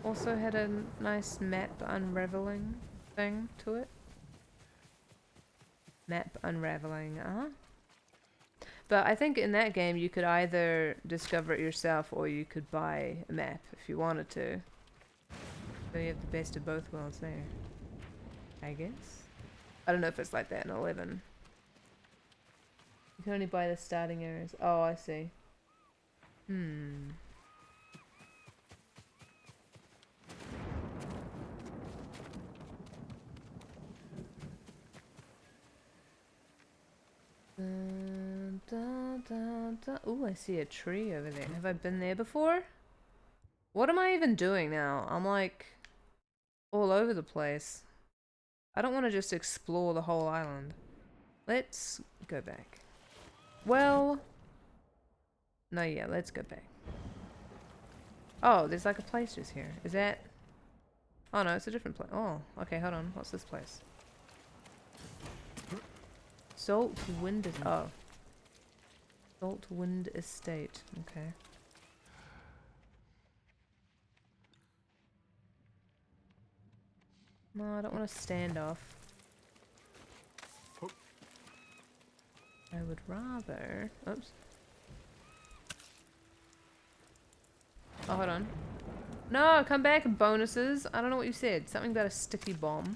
also had a nice map unraveling thing to it. Map unraveling, But I think in that game you could either discover it yourself or you could buy a map if you wanted to. So you have the best of both worlds there. I guess. I don't know if it's like that in 11. You can only buy the starting areas. Oh, I see. Ooh, I see a tree over there. Have I been there before? What am I even doing now? I'm like all over the place. I don't want to just explore the whole island. Let's go back. Well, no, yeah, let's go back. Oh, there's like a place just here. Is that... Oh no, it's a different place. Oh, okay, hold on. What's this place? Salt Wind... Oh. Salt Wind Estate. Okay. No, I don't want to stand off. I would rather... Oops. Oh, hold on. No, come back, bonuses. I don't know what you said. Something about a sticky bomb.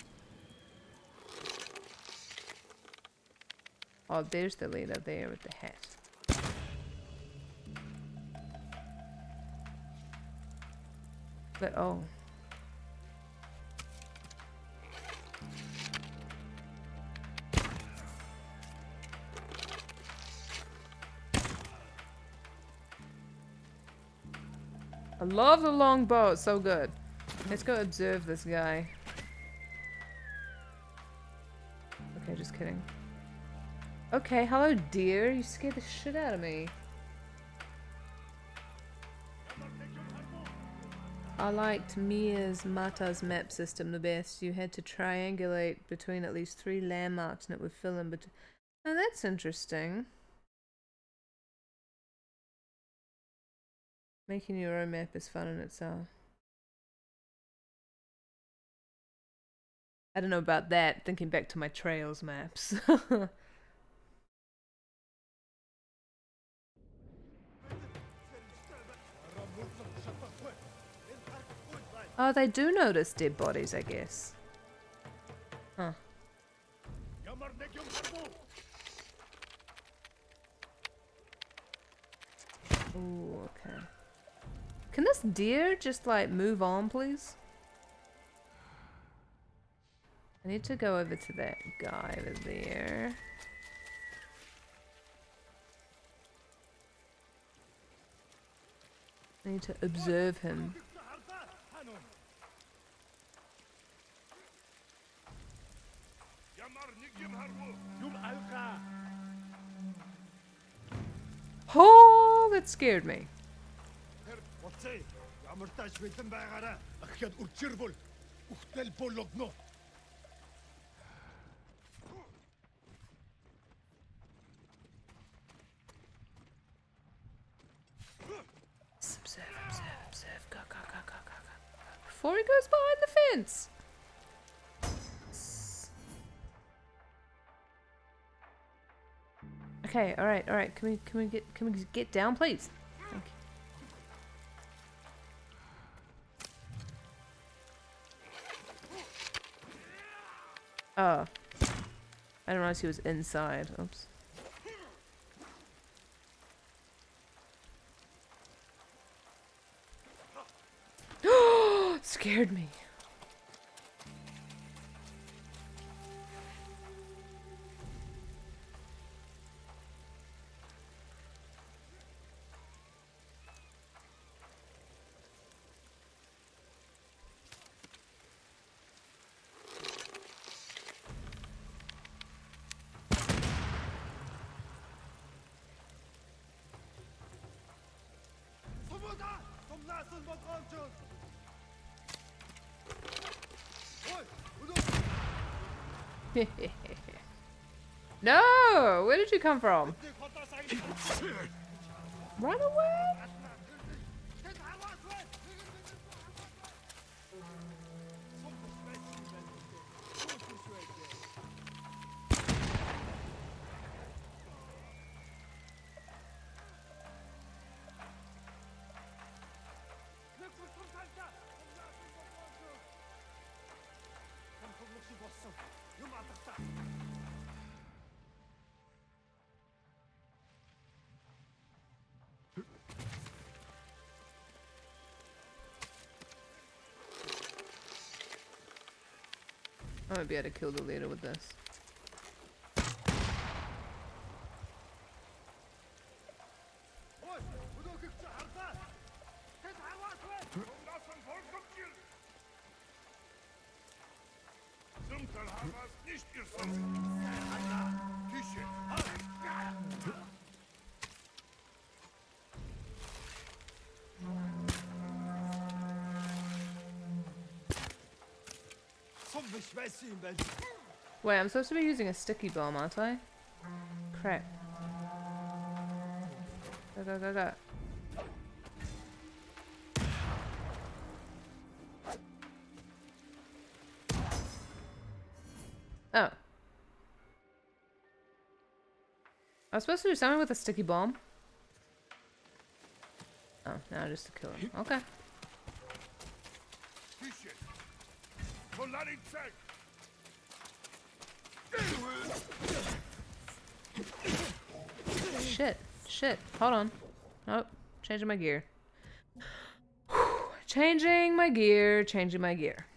Oh, there's the leader there with the hat. But, oh. I love the long bow, it's so good. Let's go observe this guy. Okay, just kidding. Okay, hello dear, you scared the shit out of me. I liked Mia's Mata's map system the best. You had to triangulate between at least 3 landmarks and it would fill in between. Oh, that's interesting. Making your own map is fun in itself. I don't know about that, thinking back to my Trails maps. Oh, they do notice dead bodies, I guess. Huh. Ooh, okay. Can this deer just, like, move on, please? I need to go over to that guy over there. I need to observe him. Oh, that scared me. Observe, observe, observe. Go, go, go, go, go, go. Before he goes behind the fence. Okay, alright, alright. Can we get down, please? Thank you. Oh. I didn't realize he was inside. Oops. scared me. No! Where did you come from? Run away! I might be able to kill the leader with this. Wait, I'm supposed to be using a sticky bomb, aren't I? Crap. Go, go, go, go. Oh. I was supposed to do something with a sticky bomb. Oh, now just to kill him. Okay. Shit. Shit. Hold on. Nope. Changing my gear. Changing my gear. Changing my gear.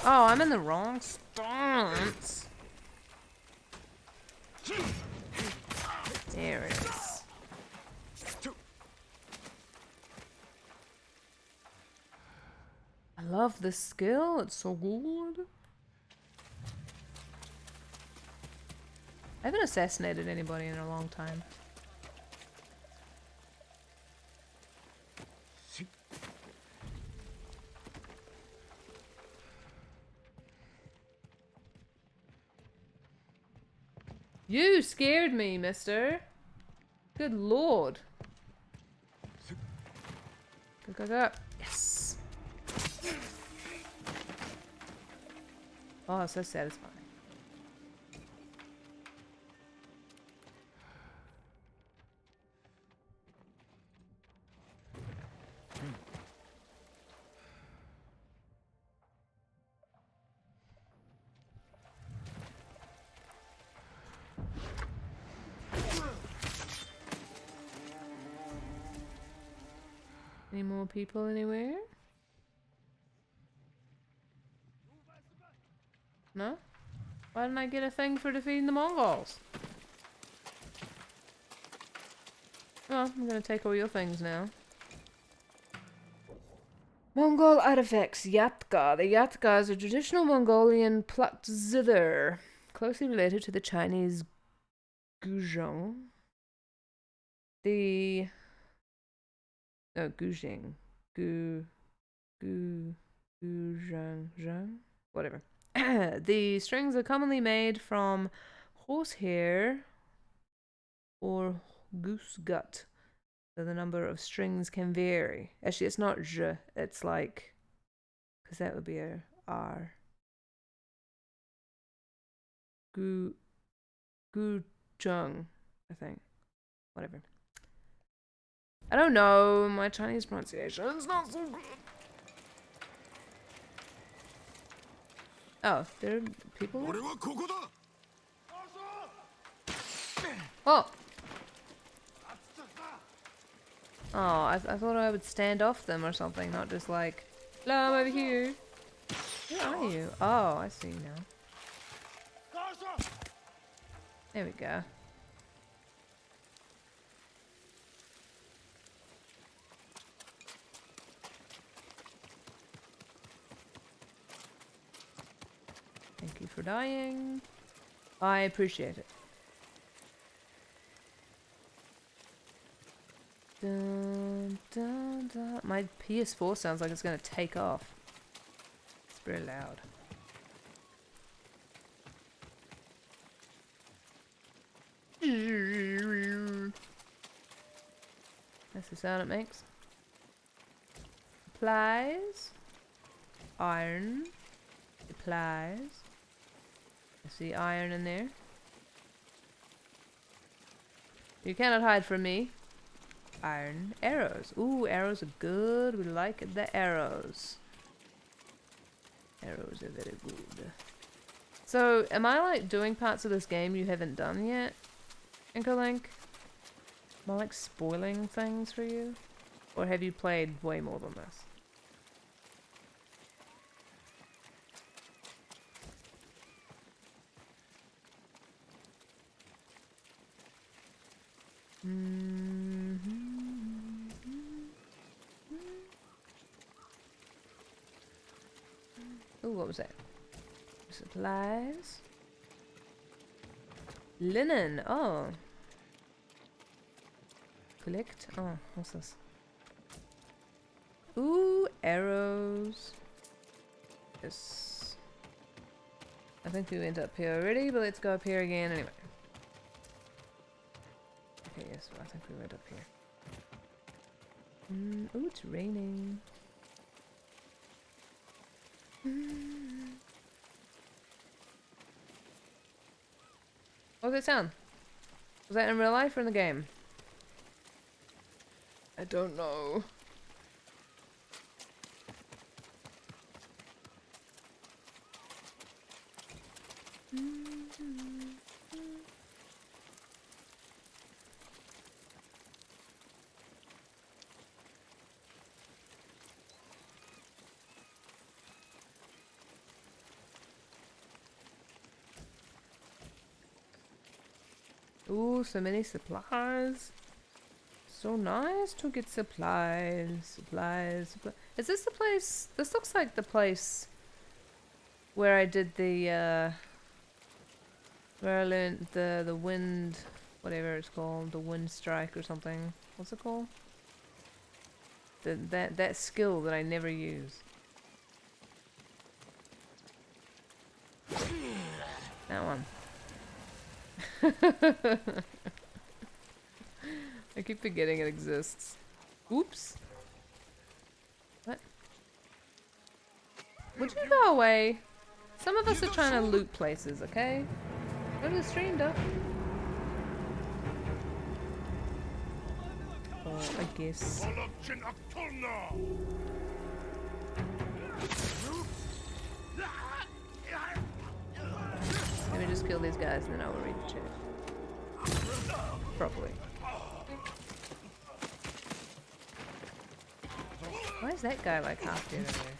Oh, I'm in the wrong stance. There it is. I love this skill. It's so good. I haven't assassinated anybody in a long time. You scared me, mister. Good lord. Go, go, go. Yes. Oh, so satisfying. Any more people anywhere? No? Why didn't I get a thing for defeating the Mongols? Well, I'm gonna take all your things now. Mongol artifacts, Yatka. The Yatka is a traditional Mongolian plucked zither, closely related to the Chinese guzheng. Guzheng. Guzheng? Whatever. The strings are commonly made from horsehair or goose gut, so the number of strings can vary. Actually, it's not zh, it's like, because that would be a R. Guzheng, I think. Whatever. I don't know. My Chinese pronunciation's not so good. Oh, there are people there? Oh! Oh, I thought I would stand off them or something, not just like, hello, I'm over here. Where are you? Oh, I see you now. There we go. Thank you for dying. I appreciate it. Dun, dun, dun. My PS4 sounds like it's gonna take off. It's very loud. That's the sound it makes. Supplies. Iron. Supplies. I see iron in there. You cannot hide from me. Iron. Arrows. Ooh, arrows are good. We like the arrows. Arrows are very good. So, am I like doing parts of this game you haven't done yet? Inkolink? Am I like spoiling things for you? Or have you played way more than this? Ooh, what was that? Supplies. Linen. Oh. Collect. Oh, what's this? Ooh, arrows. Yes. I think we went up here already, but let's go up here again anyway. Okay, yes, I think we went up here. Ooh, it's raining. What was that sound? Was that in real life or in the game? I don't know. Ooh, so many supplies. So nice to get supplies. Supplies. Is this the place? This looks like the place where I did the, where I learned the wind, whatever it's called, the wind strike or something. What's it called? That skill that I never use. That one. I keep forgetting it exists. Oops. What? Would you go away? Some of us are trying to loot places, okay? Go to the stream, duck. Oh, I guess. Let me just kill these guys and then I will read the chat. Properly. Why is that guy like half dead over there?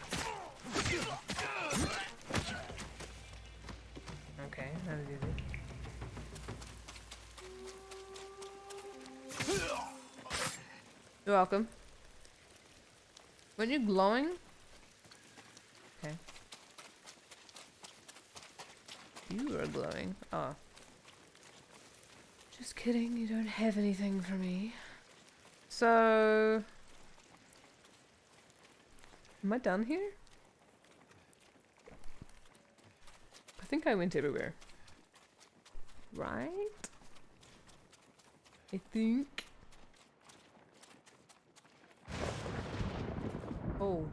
Okay, that was easy. You're welcome. Weren't you glowing? Okay. You are glowing. Oh. Just kidding, you don't have anything for me. So... Am I done here? I think I went everywhere. Right? I think. Oh.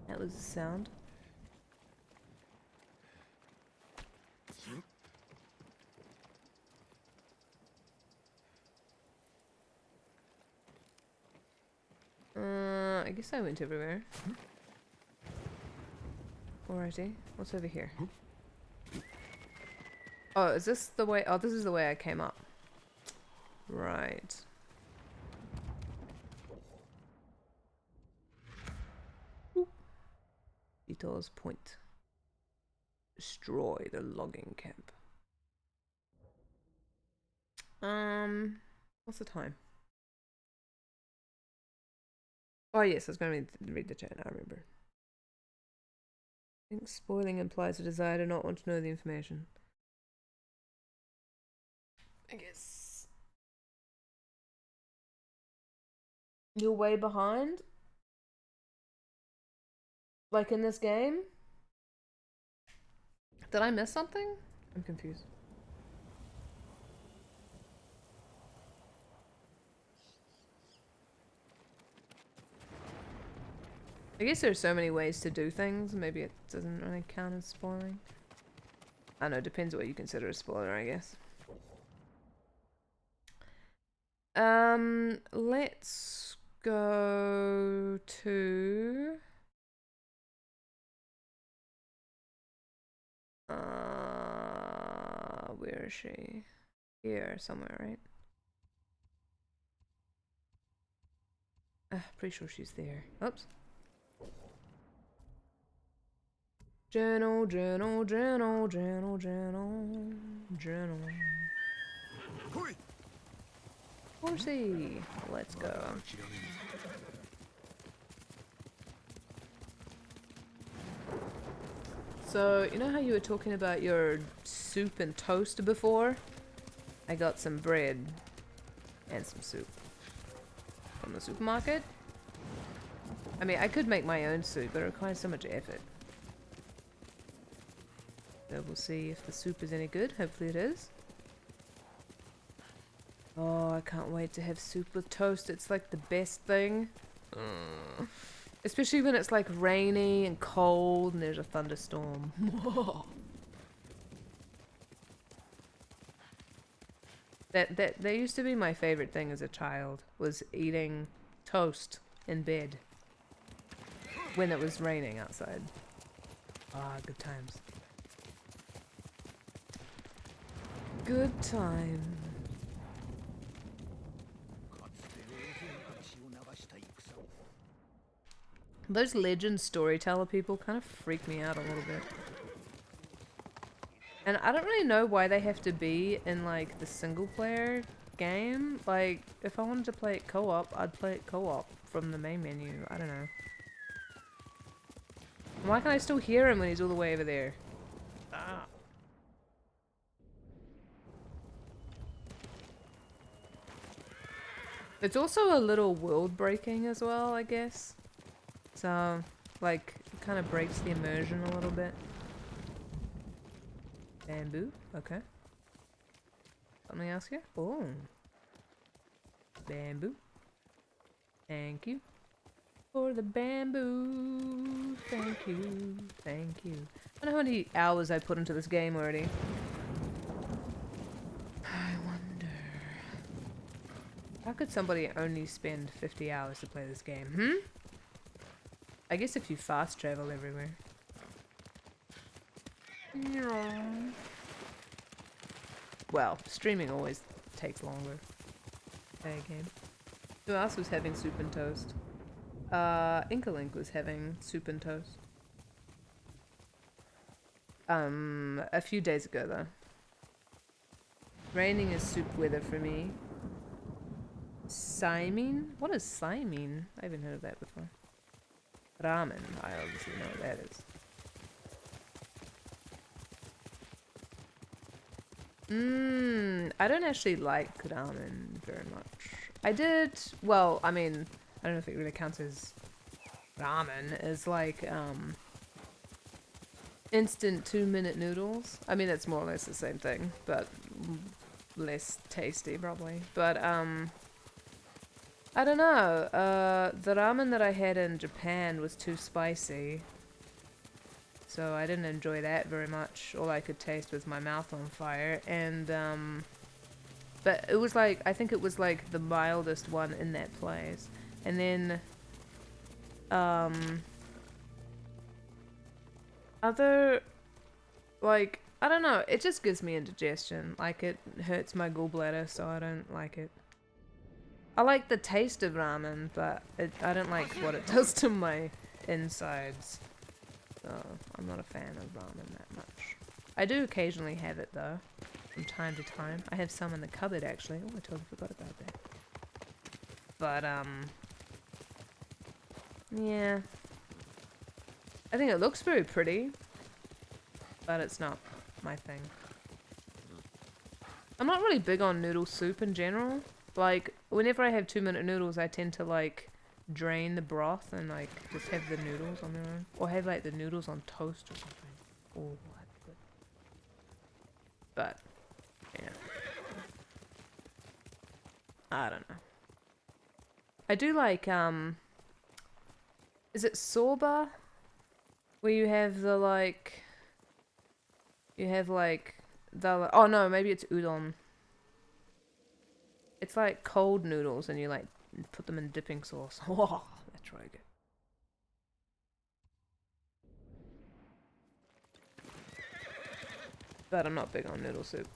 That was a sound. I guess I went everywhere. Alrighty. What's over here? Oh, is this the way? Oh, this is the way I came up. Right. Vito's point. Destroy the logging camp. What's the time? Oh yes, I was going to read the chat. I remember. I think spoiling implies a desire to not want to know the information. I guess you're way behind. Like in this game? Did I miss something? I'm confused. I guess there's so many ways to do things, maybe it doesn't really count as spoiling. I don't know, depends what you consider a spoiler, I guess. Let's go to... where is she? Here, somewhere, right? Pretty sure she's there. Oops. Journal, journal, journal, journal, journal, journal. Horsey, let's go. So, you know how you were talking about your soup and toast before? I got some bread and some soup from the supermarket. I mean, I could make my own soup, but it requires so much effort. So we'll see if the soup is any good. Hopefully it is. Oh, I can't wait to have soup with toast. It's like the best thing. Especially when it's like rainy and cold and there's a thunderstorm. That used to be my favorite thing as a child, was eating toast in bed when it was raining outside. Ah, good times. Good time. Those legend storyteller people kind of freak me out a little bit. And I don't really know why they have to be in like the single player game. Like, if I wanted to play it co-op, I'd play it co-op from the main menu. I don't know. Why can I still hear him when he's all the way over there? Ah. It's also a little world breaking as well, I guess. So, like, it kind of breaks the immersion a little bit. Bamboo, okay. Something else here? Oh. Bamboo. Thank you for the bamboo. Thank you. Thank you. I don't know how many hours I put into this game already. I wonder. How could somebody only spend 50 hours to play this game? I guess if you fast travel everywhere. Well, streaming always takes longer. Play a game. Who else was having soup and toast? Inkalink was having soup and toast. A few days ago though. Raining is soup weather for me. Saimin? What is saimin? I haven't heard of that before. Ramen. I obviously know what that is. I don't actually like ramen very much. I did, well, I mean, I don't know if it really counts as ramen. It's like, instant 2-minute noodles. I mean, it's more or less the same thing, but less tasty probably. But, I don't know. The ramen that I had in Japan was too spicy. So I didn't enjoy that very much. All I could taste was my mouth on fire. And, but it was like, I think it was like the mildest one in that place. And then, other, like, I don't know. It just gives me indigestion. Like, it hurts my gallbladder, so I don't like it. I like the taste of ramen, but I don't like what it does to my insides. so I'm not a fan of ramen that much. I do occasionally have it though, from time to time. I have some in the cupboard actually. Oh, I totally forgot about that. But yeah. I think it looks very pretty, but it's not my thing. I'm not really big on noodle soup in general. Like, whenever I have 2-minute noodles, I tend to, like, drain the broth and, like, just have the noodles on their own. Or have, like, the noodles on toast or something. Oh, that's good. But, yeah. I don't know. I do like, is it soba? Where you have the, like... You have, like, the... Oh, no, maybe it's udon. It's like cold noodles and you, like, put them in dipping sauce. Oh, that's really good. But I'm not big on noodle soup.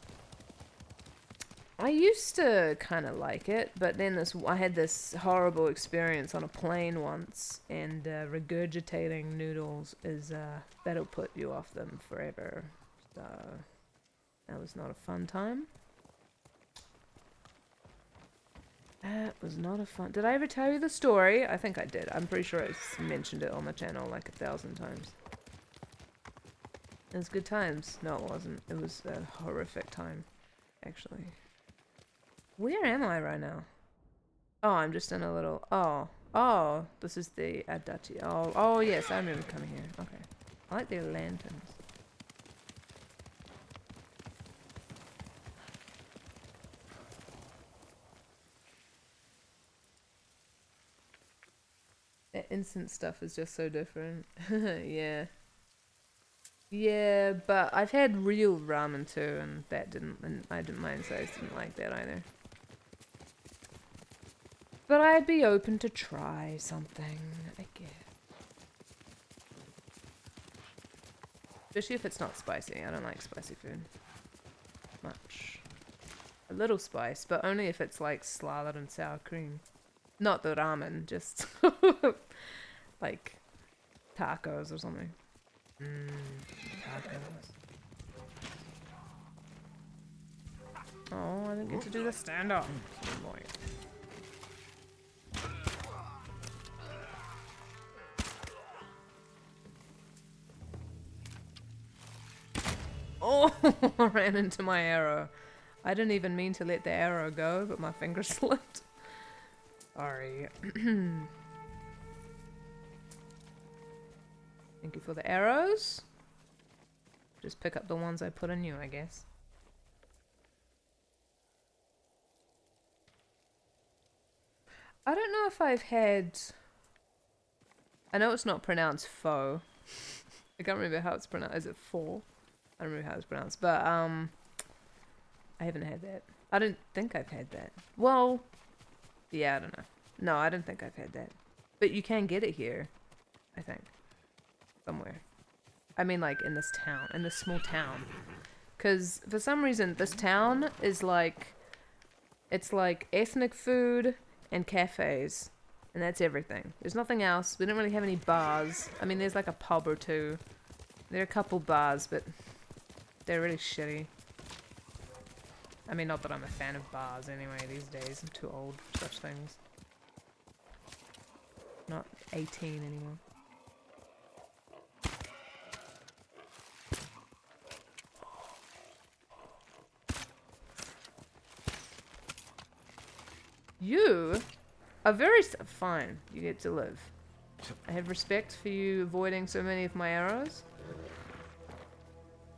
I used to kind of like it, but then I had this horrible experience on a plane once, and regurgitating noodles is, that'll put you off them forever. So, that was not a fun time. That was not a fun... Did I ever tell you the story? I think I did. I'm pretty sure I mentioned it on the channel like 1,000 times. It was good times. No, it wasn't. It was a horrific time, actually. Where am I right now? Oh, I'm just in a little... Oh, this is the Adachi. Oh, yes, I remember coming here. Okay. I like their lanterns. That instant stuff is just so different. Yeah. Yeah, but I've had real ramen too, and that didn't... And I didn't mind, so I didn't like that either. But I'd be open to try something, I guess. Especially if it's not spicy. I don't like spicy food. Much. A little spice, but only if it's like slathered in sour cream. Not the ramen, just like tacos or something. Tacos. Oh, I didn't get to do the stand-up. Oh boy. Oh, I ran into my arrow. I didn't even mean to let the arrow go, but my finger slipped. Sorry. Thank you for the arrows. Just pick up the ones I put in you, I guess. I don't know if I've had... I know it's not pronounced pho. I can't remember how it's pronounced. Is it pho? I don't remember how it's pronounced, but I haven't had that. I don't think I've had that. Well, yeah, I don't know. No, I don't think I've had that. But you can get it here, I think. Somewhere. I mean, like, in this town. In this small town. Because, for some reason, this town is like... It's like ethnic food and cafes. And that's everything. There's nothing else. We don't really have any bars. I mean, there's like a pub or two. There are a couple bars, but... They're really shitty. I mean, not that I'm a fan of bars anyway these days. I'm too old for such things. Not 18 anymore. You are very... Fine, you get to live. I have respect for you avoiding so many of my arrows.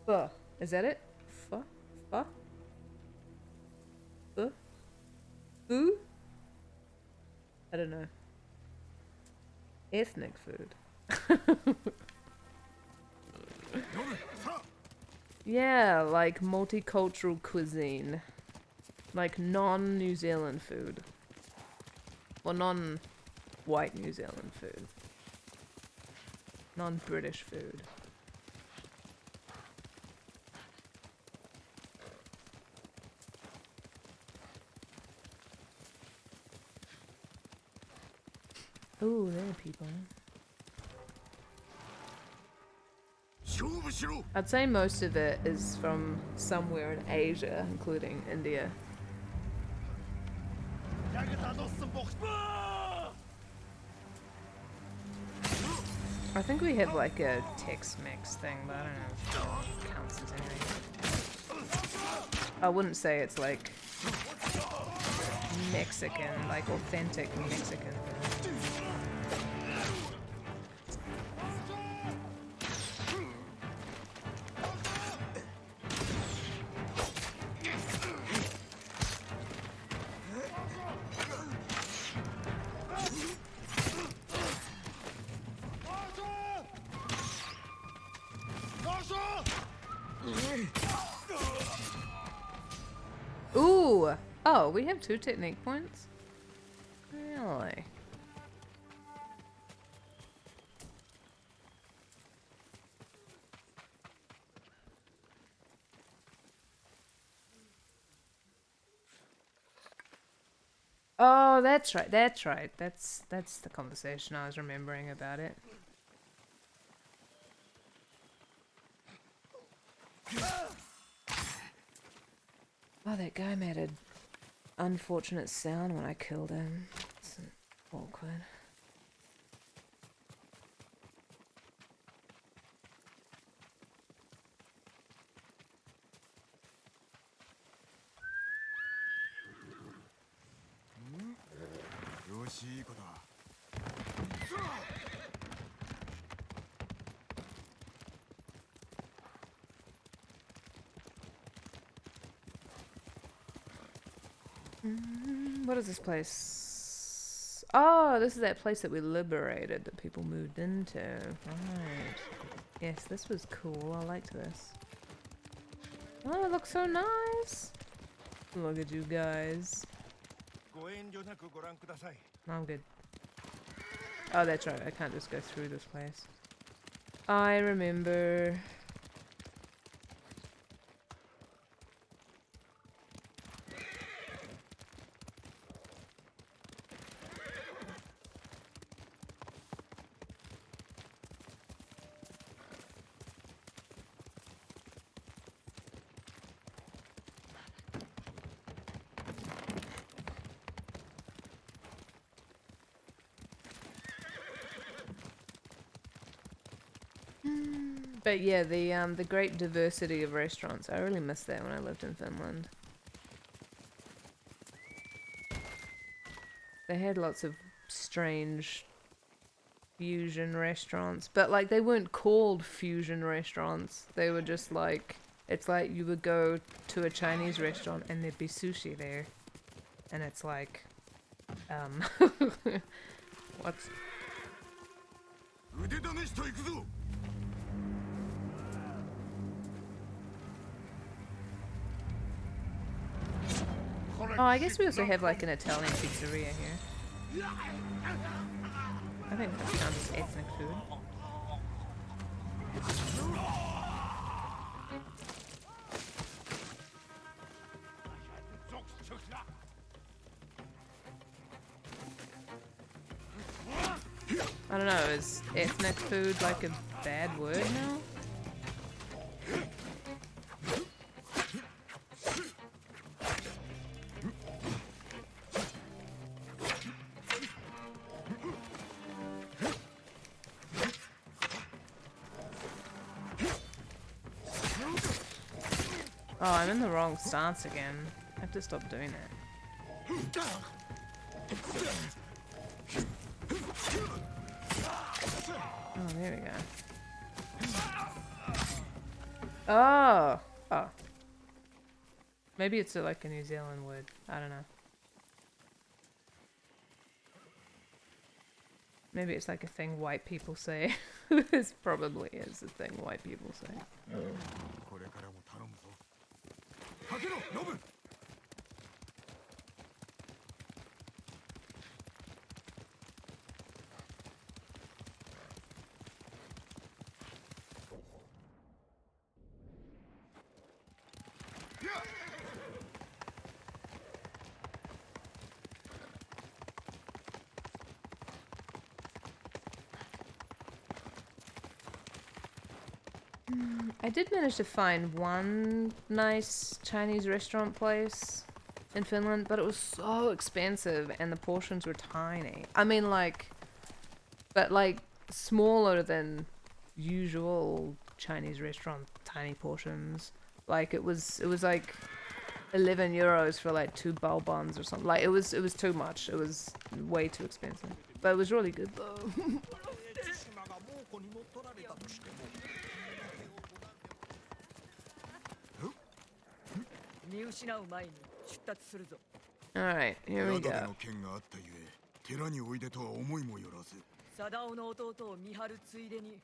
Fuh. Is that it? Fuh? Fuh? Fuh? Foo? I don't know. Ethnic food. Yeah, like multicultural cuisine. Like non-New Zealand food. Well, non-white New Zealand food. Non-British food. Ooh, there are people. I'd say most of it is from somewhere in Asia, including India. I think we have like a Tex-Mex thing, but I don't know if that counts as anything. I wouldn't say it's like Mexican, like authentic Mexican. Ooh! Oh, we have 2 technique points? Really? Oh, that's right, that's right. That's the conversation I was remembering about it. Oh, that guy made an unfortunate sound when I killed him. It's awkward. What is this place? Oh, this is that place that we liberated that people moved into. Right. Yes, this was cool. I liked this. Oh, it looks so nice. Look at you guys. I'm good. Oh, that's right. I can't just go through this place. I remember. But yeah, the great diversity of restaurants. I really missed that when I lived in Finland. They had lots of strange fusion restaurants, but like they weren't called fusion restaurants. They were just like, it's like you would go to a Chinese restaurant and there'd be sushi there. And it's like, what's... Oh, I guess we also have like an Italian pizzeria here. I think that counts as ethnic food. I don't know, is ethnic food like a bad word now? Oh, I'm in the wrong stance again. I have to stop doing that. Oh, there we go. Oh! Oh. Maybe it's like a New Zealand word. I don't know. Maybe it's like a thing white people say. This probably is a thing white people say. I did manage to find one nice Chinese restaurant place in Finland, but it was so expensive and the portions were tiny. I mean, like, but like smaller than usual Chinese restaurant tiny portions. Like it was like 11 euros for like 2 bao buns or something. Like it was too much. It was way too expensive. But it was really good though. Alright, here we go. 寺においでとは思いもよらず。貞夫の弟を見張るついでに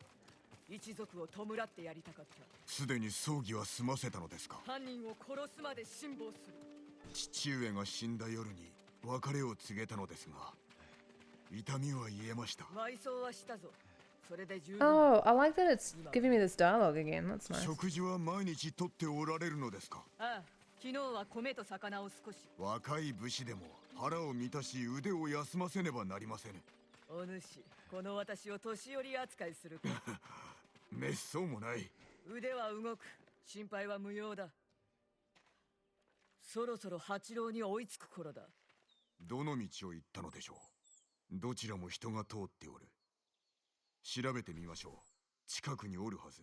一族を弔ってやりたかった。すでに葬儀は済ませたのですか。犯人を殺すまで辛抱する。父上が死んだ夜に別れを告げたのですが、痛みは癒えました。埋葬はしたぞ。それで十分。Oh, I like that it's giving me this dialogue again. That's nice. 食事は毎日とっておられるのですか。ああ、昨日は米と魚を少し。若い武士でも腹を満たし腕を休ませねばなりませぬ。お主、この私を年寄り扱いするか。めっそうもない。腕は動く。心配は無用だ。そろそろ八郎に追いつく頃だ。どの道を行ったのでしょう。どちらも人が通っておる。調べてみましょう。近くにおるはず。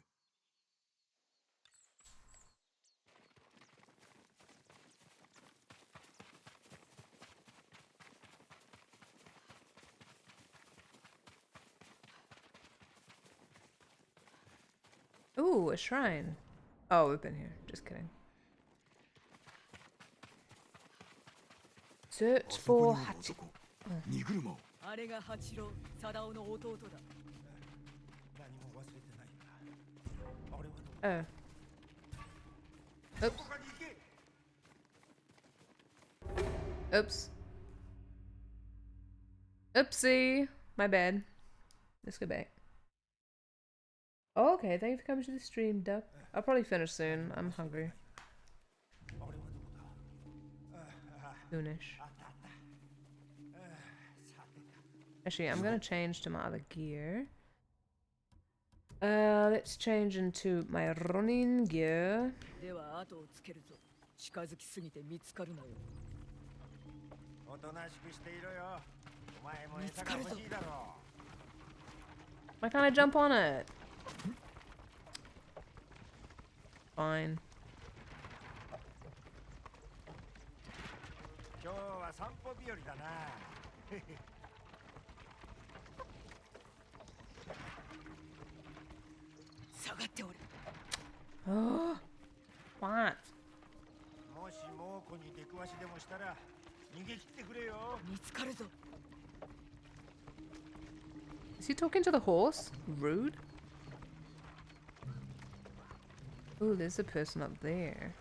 Ooh, a shrine. Oh, we've been here. Just kidding. Search for Hachi. 荷車。あれが八郎、貞夫の弟だ。Oh. Oops. Oops. Oopsie. My bad. Let's go back. Oh, okay, thank you for coming to the stream, Duck. I'll probably finish soon. I'm hungry. Soonish. Actually, I'm gonna change to my other gear. Let's change into my running gear. Why can't I jump on it? Fine. Oh, what? Is he talking to the horse? Rude. Oh, there's a person up there.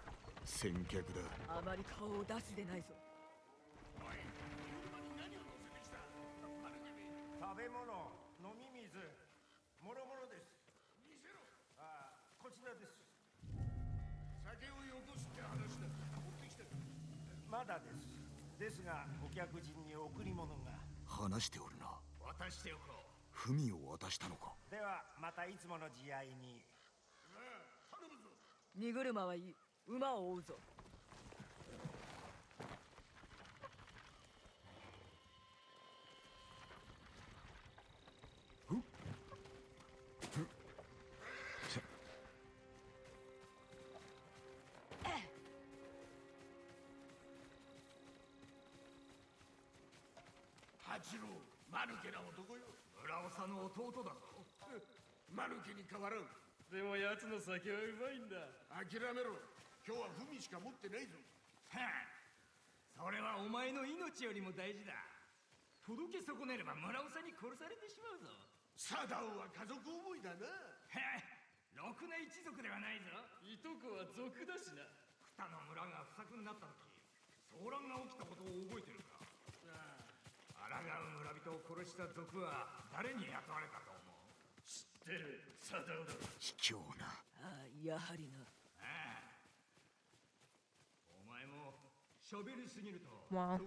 Wow.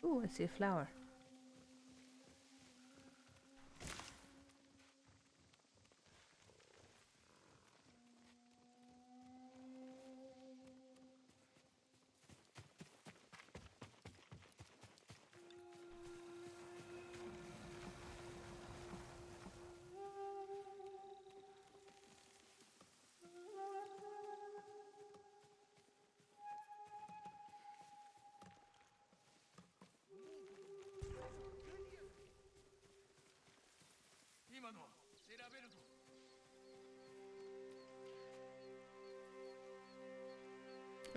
Ooh, I see a flower.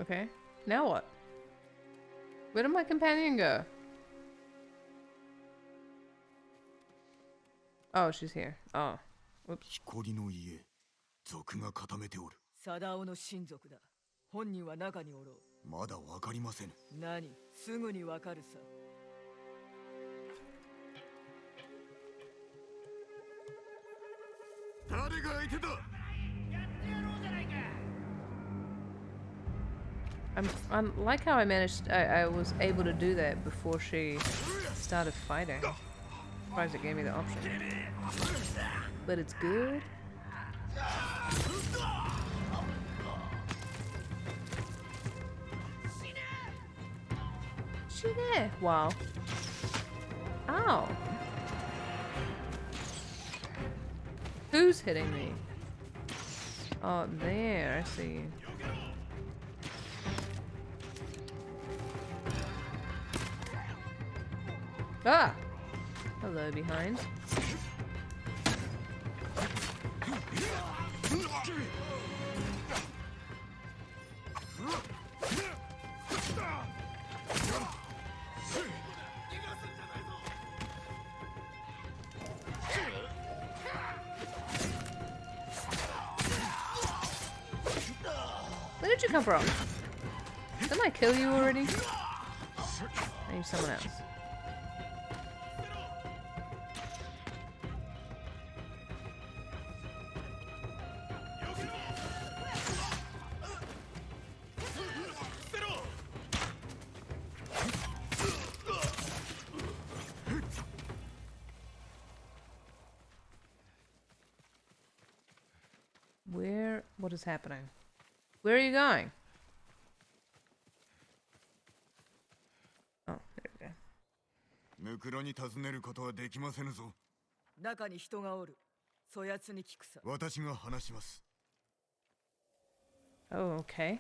Okay. Now what? Where did my companion go? Oh, she's here. Oh. Whoops. 光の家、族が固めておる。貞夫の親族だ。本人は中におろう。まだわかりませぬ。何？すぐにわかるさ。誰が相手だ。 I'm like how I managed. I was able to do that before she started fighting. Surprised it gave me the option. But it's good. She there? Wow. Ow. Who's hitting me? Oh, there. I see you. Ah! Hello, behind. Where did you come from? Didn't I kill you already? I need someone else. What is happening? Where are you going? Oh, there we go. ムクロに尋ねることはできませぬぞ。中に人がおる。そやつに聞くさ。私が話します。Oh, okay.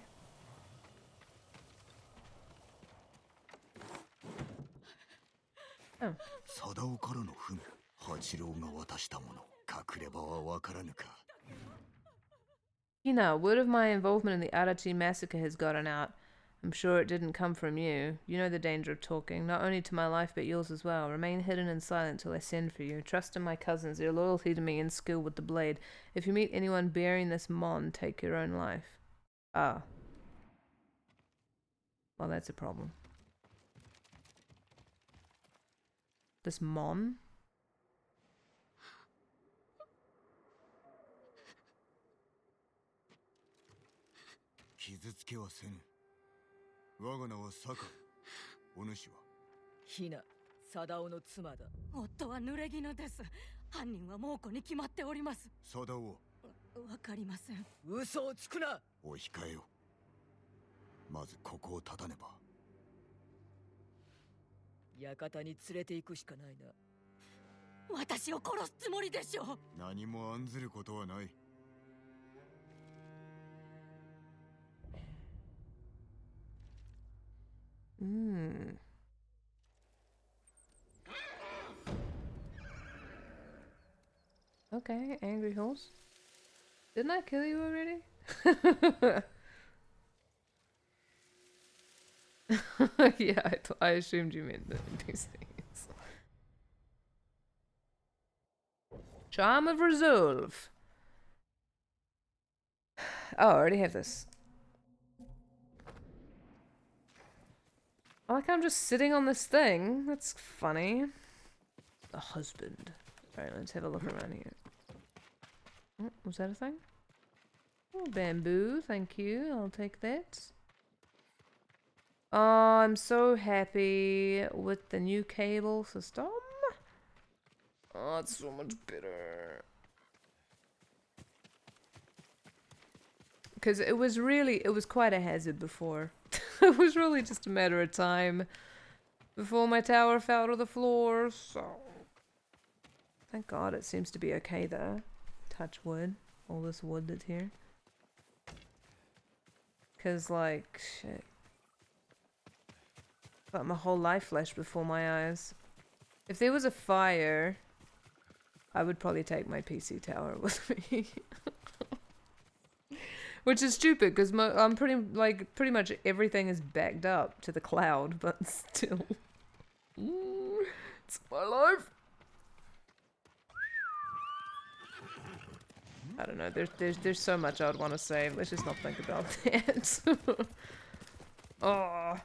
貞夫からの文。八郎が渡したもの。隠れ場はわからぬか。 Hina, word of my involvement in the Arachi massacre has gotten out. I'm sure it didn't come from you. You know the danger of talking, not only to my life but yours as well. Remain hidden and silent till I send for you. Trust in my cousins, their loyalty to me and skill with the blade. If you meet anyone bearing this mon, take your own life. Ah. Well, that's a problem. This mon? Hina, 貞夫の妻だ。夫は濡れ衣です。犯人は猛虎に決まっております。貞夫。わかりません。嘘をつくな。お控えよ。まずここを立たねば。館に連れて行くしかないな。私を殺すつもりでしょう。何も案ずることはない。 Okay, angry horse. Didn't I kill you already? Yeah, I assumed you meant these things. Charm of Resolve. Oh, I already have this. I like how I'm just sitting on this thing. That's funny. A husband. Alright, let's have a look around here. Oh, was that a thing? Oh, bamboo, thank you. I'll take that. Oh, I'm so happy with the new cable system. Oh, it's so much better. Because it was quite a hazard before. It was really just a matter of time before my tower fell to the floor, so... Thank God it seems to be okay though. Touch wood. All this wood that's here. Because, like, shit. But my whole life flashed before my eyes. If there was a fire I would probably take my PC tower with me. Which is stupid because I'm pretty much everything is backed up to the cloud, but still, it's my life. I don't know. There's so much I'd want to save. Let's just not think about that. Oh.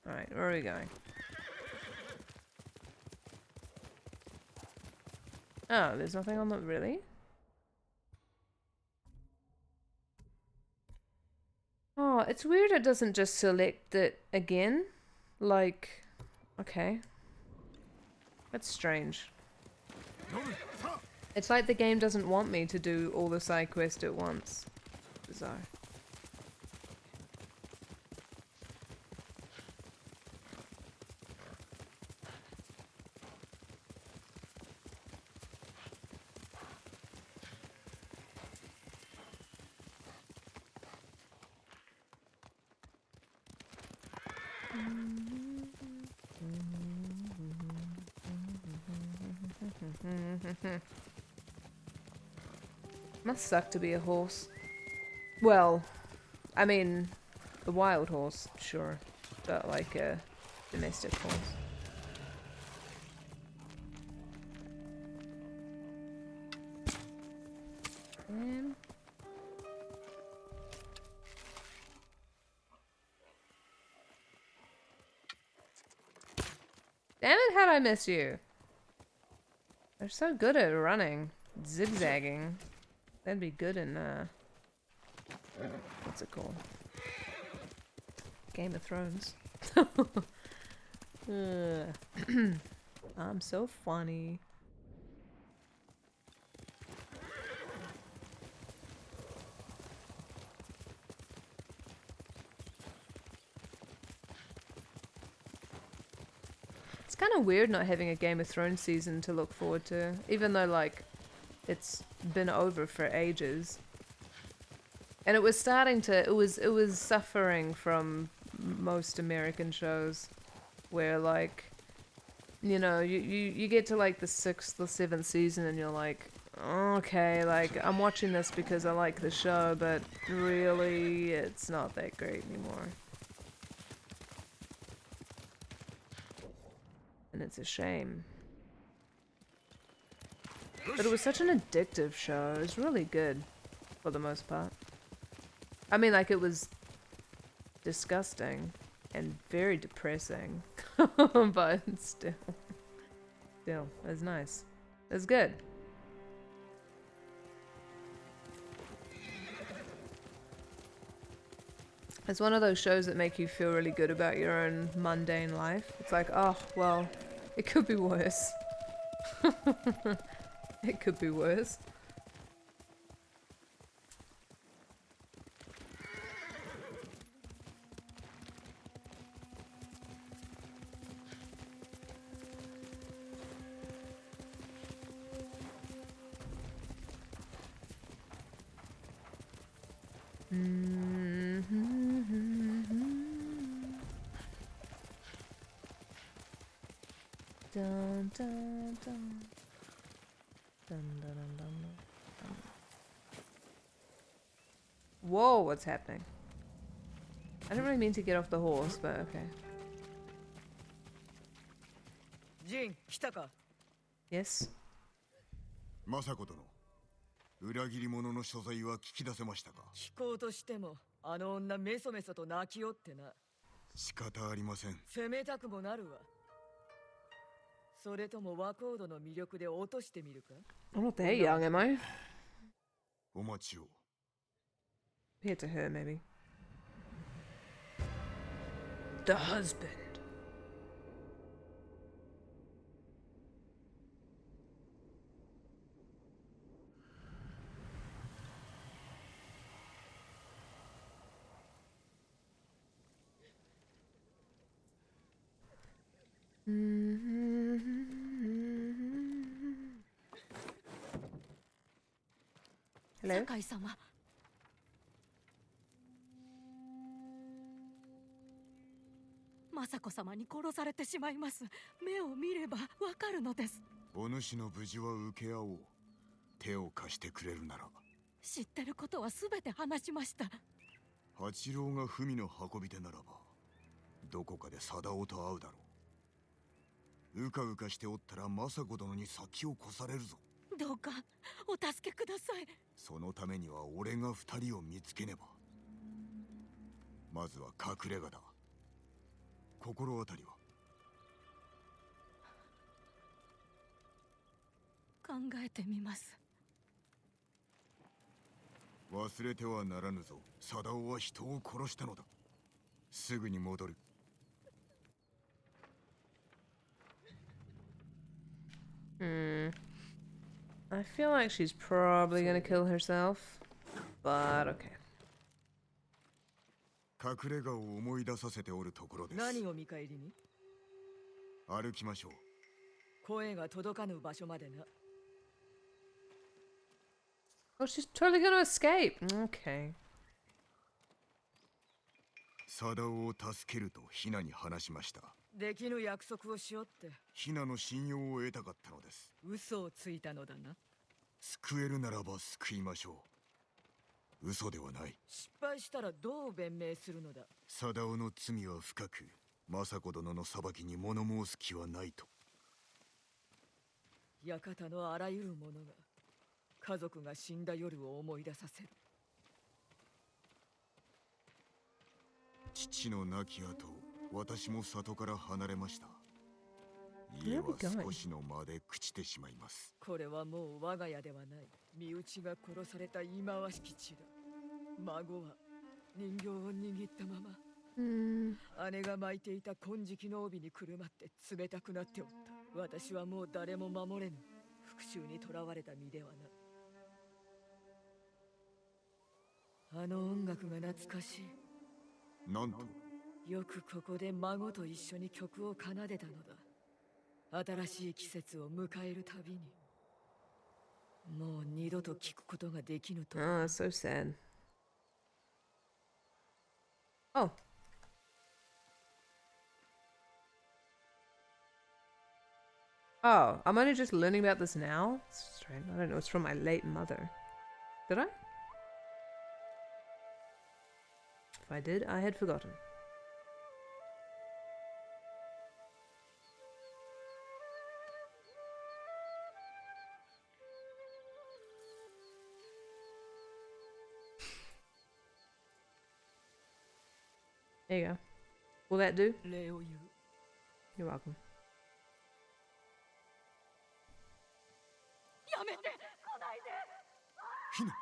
Alright, where are we going? Oh, there's nothing on the... Really? Oh, it's weird it doesn't just select it again. Like... Okay. That's strange. It's like the game doesn't want me to do all the side quests at once. Bizarre. Must suck to be a horse. Well, I mean, a wild horse, sure, but like a domestic horse. Damn it, how'd I miss you? They're so good at running, zigzagging. That'd be good in, what's it called? Game of Thrones. I'm so funny. It's kind of weird not having a Game of Thrones season to look forward to, even though, like, it's been over for ages. And it was starting to, it was suffering from most American shows where, like, you know, you get to like the 6th or 7th season and you're like, okay, like, I'm watching this because I like the show, but really it's not that great anymore. And it's a shame. But it was such an addictive show. It was really good, for the most part. I mean, like, it was disgusting and very depressing. But still, it was nice. It was good. It's one of those shows that make you feel really good about your own mundane life. It's like, oh, well, it could be worse. It could be worse. Dun, dun, dun. Dun, dun, dun, dun, dun. Whoa, what's happening? I didn't really mean to get off the horse, but okay. Jin, 来たか? Yes? 政子殿、裏切り者の所在は聞き出せましたか？聞こうとしても、あの女メソメソと泣きよってな。仕方ありません。責めたくもなるわ。それとも和コードの魅力で落としてみるか? I'm not that young, am I? お待ちを。Here to her, maybe. The husband. Hello? 酒井様。雅子様に殺されてしまいます。目を見ればわかるのです。お主の無事は受け合おう。手を貸してくれるなら。知ってることはすべて話しました。八郎が文の運び手ならば、どこかで貞夫と会うだろう。うかうかしておったら政子殿に先を越されるぞ。どうかお助けください。そのためには俺が二人を見つけねば。まずは隠れ家だ。心当たりは？考えてみます。忘れてはならぬぞ。貞夫は人を殺したのだ。すぐに戻る。I feel like she's probably gonna kill herself, but okay. 隠れ家を思い出させておるところです。何を見返りに？歩きましょう。声が届かぬ場所までな。Oh, she's totally gonna escape. Okay. 貞夫を助けるとヒナに話しました。できぬ約束をしよって。ヒナの信用を得たかったのです。嘘をついたのだな。救えるならば救いましょう。嘘ではない。失敗したらどう弁明するのだ。貞夫の罪は深く、政子殿の裁きに物申す気はないと。館のあらゆるものが家族が死んだ夜を思い出させる。父の亡き後、私も里から離れました。家は少しの間で朽ちてしまいます。これはもう我が家ではない。身内が殺された忌まわしき地だ。孫は人形を握ったまま。姉が巻いていた金色の帯にくるまって冷たくなっておった。私はもう誰も守れぬ。復讐に囚われた身ではな。あの音楽が懐かしい。なんと？よくここで孫と一緒に曲を奏でたのだ。新しい季節を迎えるたびに。もう二度と聞くことができぬと。Oh, that's so sad. Oh. Oh, I'm only just learning about this now? It's strange. I don't know. It's from my late mother. Did I? If I did, I had forgotten. There you go. Will that do? You're welcome. やめて、来ないで。ヒナ。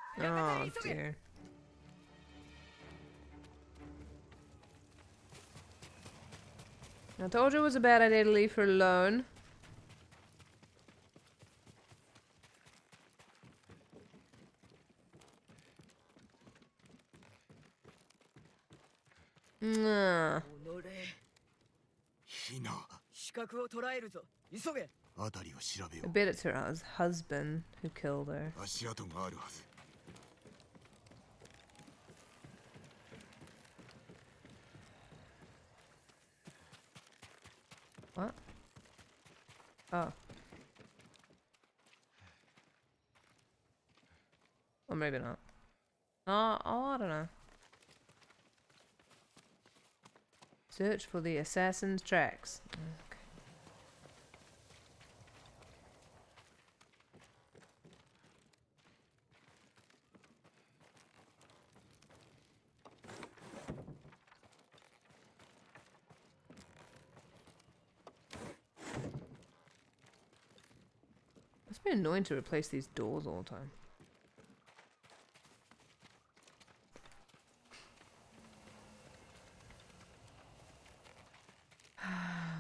Oh dear. I told you it was a bad idea to leave her alone. Nah. ヒナ。視覚を捉えるぞ。急げ。辺りを調べよ I う。 bet it's her husband who killed her. 足跡があるはず。What? Oh. Or maybe not. Oh, I don't know. Search for the assassin's tracks. Okay. Must be annoying to replace these doors all the time.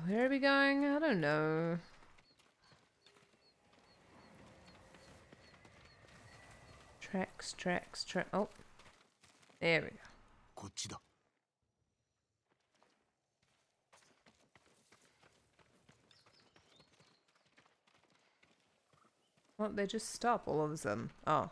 Where are we going? I don't know. Tracks. Oh. There we go. こっちだ。Well, they just stop all of a sudden. Oh.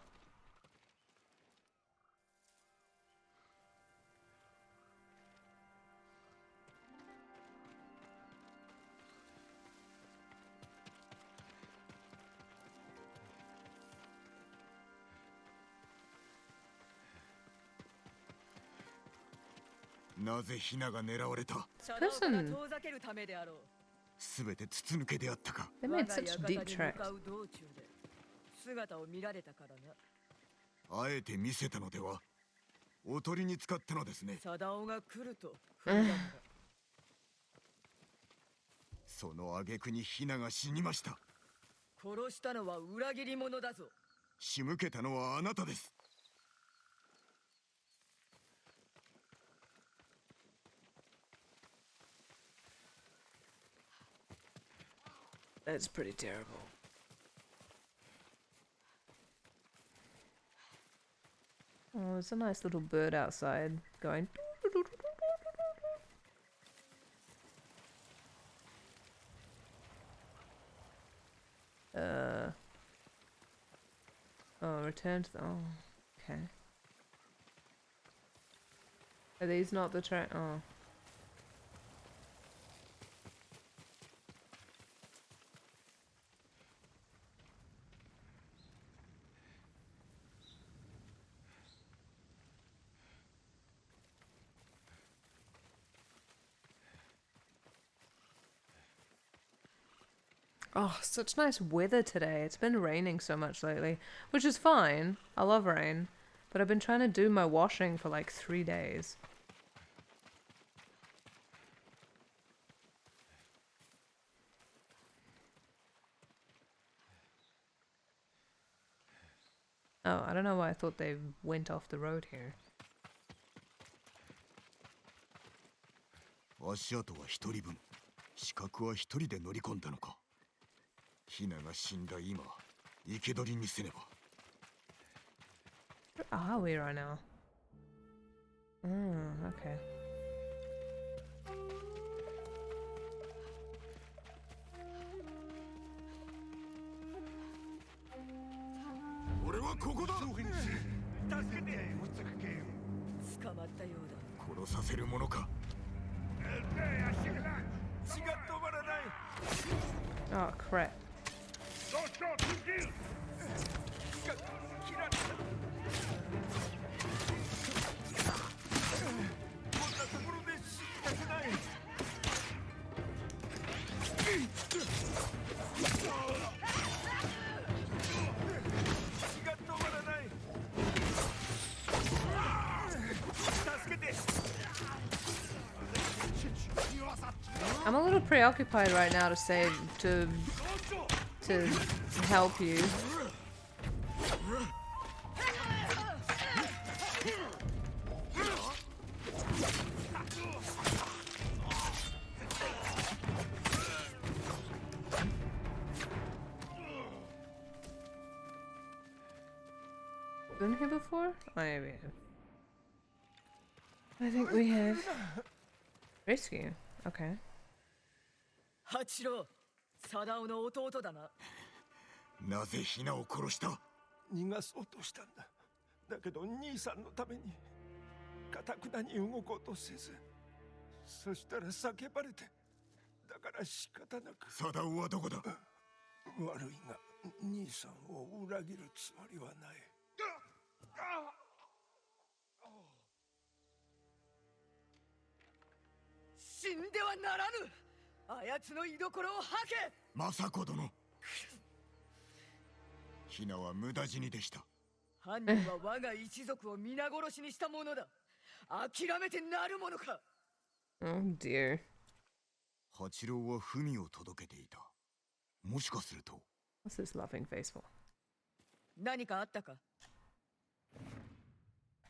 Person. They made such deep tracks. 姿を見られたからな。あえて見せたのでは、おとりに使ったのですね。貞夫が来ると踏んだんだ。その挙句にヒナが死にました。殺したのは裏切り者だぞ。仕向けたのはあなたです。That's pretty terrible. Oh, there's a nice little bird outside going. Oh, return to the. Oh, okay. Are these not the train? Oh. Oh, such nice weather today. It's been raining so much lately, which is fine. I love rain. But I've been trying to do my washing for like 3 days. Oh, I don't know why I thought they went off the road here. 足跡は一人分。死角は一人で乗り込んだのか。ヒナが死んだ今、生け捕りにせねば。Where are we right now? Okay. Oh crap. I'm a little preoccupied right now to save to help you. Been here before? Oh, yeah, we have. I think we have. Rescue. Okay. 八郎、貞夫の弟だな。なぜヒナを殺した？逃がそうとしたんだ。だけど兄さんのために固くなに動こうとせず、そしたら叫ばれて、だから仕方なく。貞夫はどこだ？悪いが兄さんを裏切るつもりはない。死んではならぬ。あやつの居所を吐け。政子殿。ヒナは無駄死にでした。犯人は我が一族を皆殺しにしたものだ。諦めてなるものか。Oh dear. 八郎は文を届けていた。もしかすると。What's this laughing face for? 何かあったか？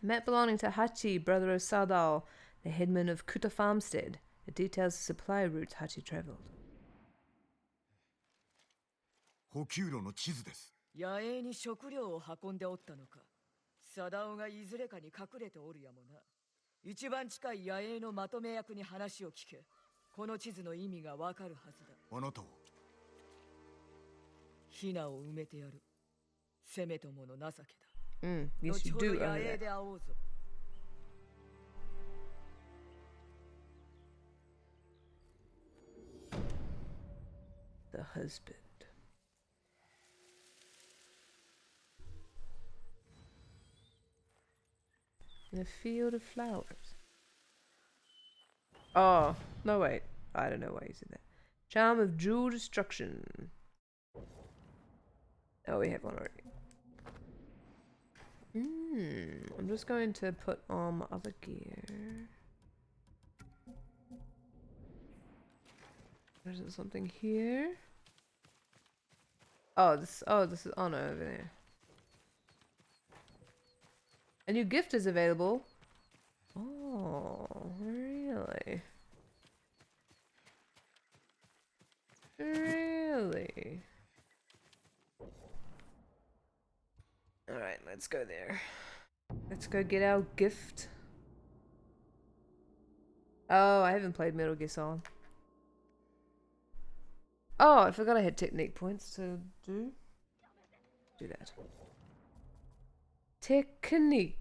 Map belonging to Hachi, brother of Sadal, the headman of Kuta Farmstead. It details the supply routes Hachi traveled. 補給路の地図です。野営に食料を運んでおったのか。貞夫がいずれかに隠れておるやもな。一番近い野営のまとめ役に話を聞け。この地図の意味がわかるはずだ。あなたは？ヒナを埋めてやる。せめともの情けだ。Yes, you 後ほど do 野 own 営 it. で会おうぞ。The husband. In a field of flowers. Oh, no wait. I don't know why you said that. Charm of jewel destruction. Oh, we have one already. I'm just going to put on my other gear. There's something here. Oh, this is oh no, over there. A new gift is available. Oh, really? Really? Alright, let's go there. Let's go get our gift. Oh, I haven't played Metal Gear Solid. Oh, I forgot I had technique points to do. Do that. Techniques.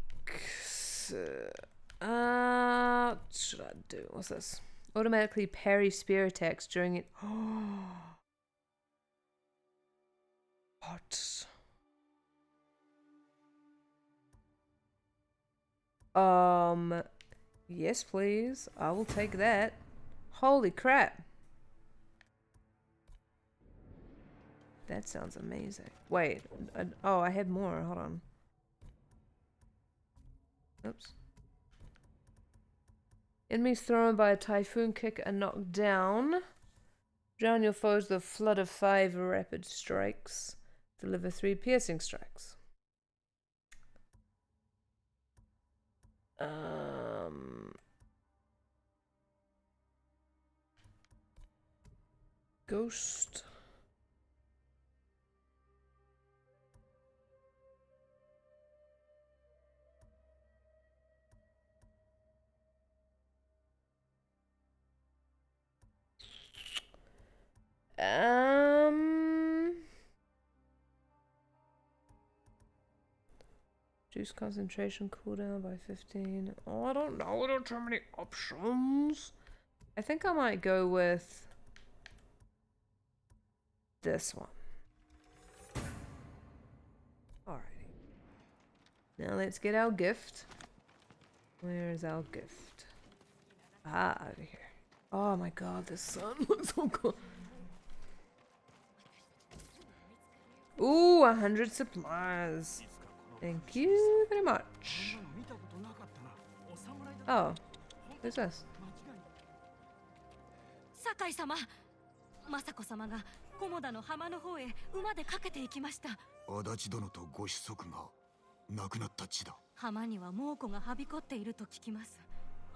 What should I do? What's this? Automatically parry spear attacks during it. What? Yes, please. I will take that. Holy crap. That sounds amazing. Wait. Oh, I had more. Hold on. Oops. Enemies thrown by a typhoon kick are knocked down. Drown your foes with a flood of 5 rapid strikes. Deliver 3 piercing strikes. Ghost. Reduce concentration cooldown by 15. Oh, I don't know. There are too many options. I think I might go with this one. Alrighty. Now let's get our gift. Where is our gift? Ah, over here. Oh my god, the sun looks so cool. Ooh, 100 supplies. Thank you very much. Oh, who's this? 酒井様、雅子様が菰田の浜の方へ馬でかけていきました。足立殿とご子息が亡くなった地だ。浜には猛虎がはびこっていると聞きます。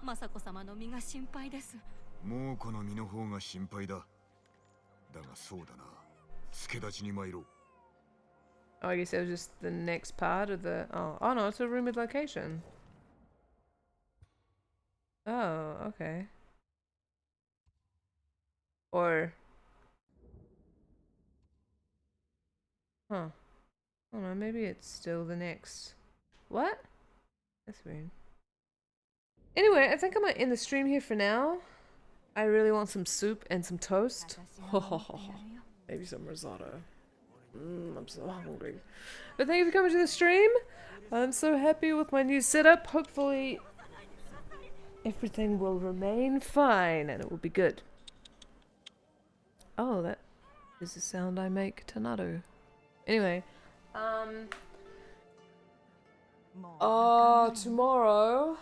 雅子様の身が心配です。猛虎の身の方が心配だ。だがそうだな。助立ちに参ろう。 Oh, I guess it was just the next part of the... Oh no, it's a rumored location. Oh, okay. Or... Huh. I don't know, maybe it's still the next... What? That's weird. Anyway, I think I might end the stream here for now. I really want some soup and some toast. Maybe some risotto. I'm so hungry. But thank you for coming to the stream. I'm so happy with my new setup. Hopefully everything will remain fine and it will be good. Oh, that is the sound I make to Naru. Anyway, tomorrow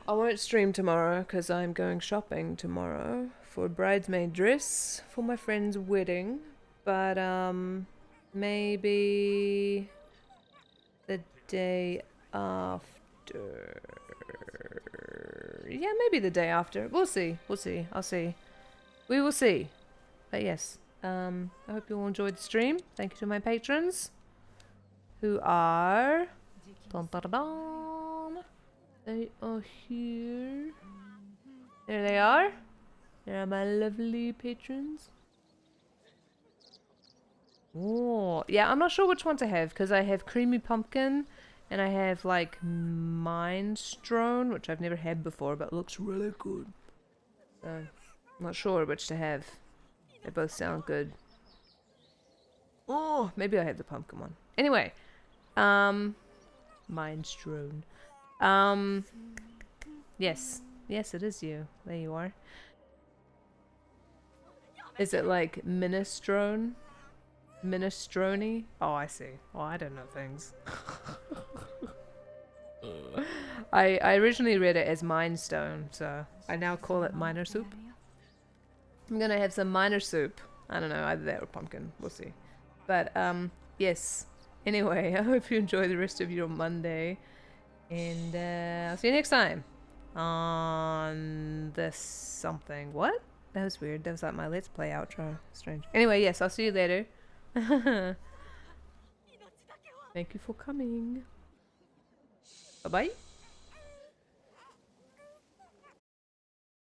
I won't stream tomorrow because I'm going shopping tomorrow for a bridesmaid dress for my friend's wedding. But maybe the day after. Yeah, maybe the day after. We'll see. We'll see. I'll see. We will see. But yes, I hope you all enjoyed the stream. Thank you to my patrons, who are... Dun, dun, dun, dun. They are here. There they are. There are my lovely patrons. Oh, yeah, I'm not sure which one to have because I have creamy pumpkin and I have like minestrone, which I've never had before, but looks really good. So, I'm not sure which to have. They both sound good. Oh, maybe I'll have the pumpkin one. Anyway, minestrone. Yes, yes, it is you. There you are. Is it like minestrone? Minestrone? Oh, I see. Well, I don't know things. I originally read it as Mindstone, so I now call it Miner Soup. I'm gonna have some Miner Soup. I don't know, either that or pumpkin. We'll see. But, yes. Anyway, I hope you enjoy the rest of your Monday. And, I'll see you next time. On this something. What? That was weird. That was like my Let's Play outro. Strange. Anyway, yes, I'll see you later. Thank you for coming. Bye-bye.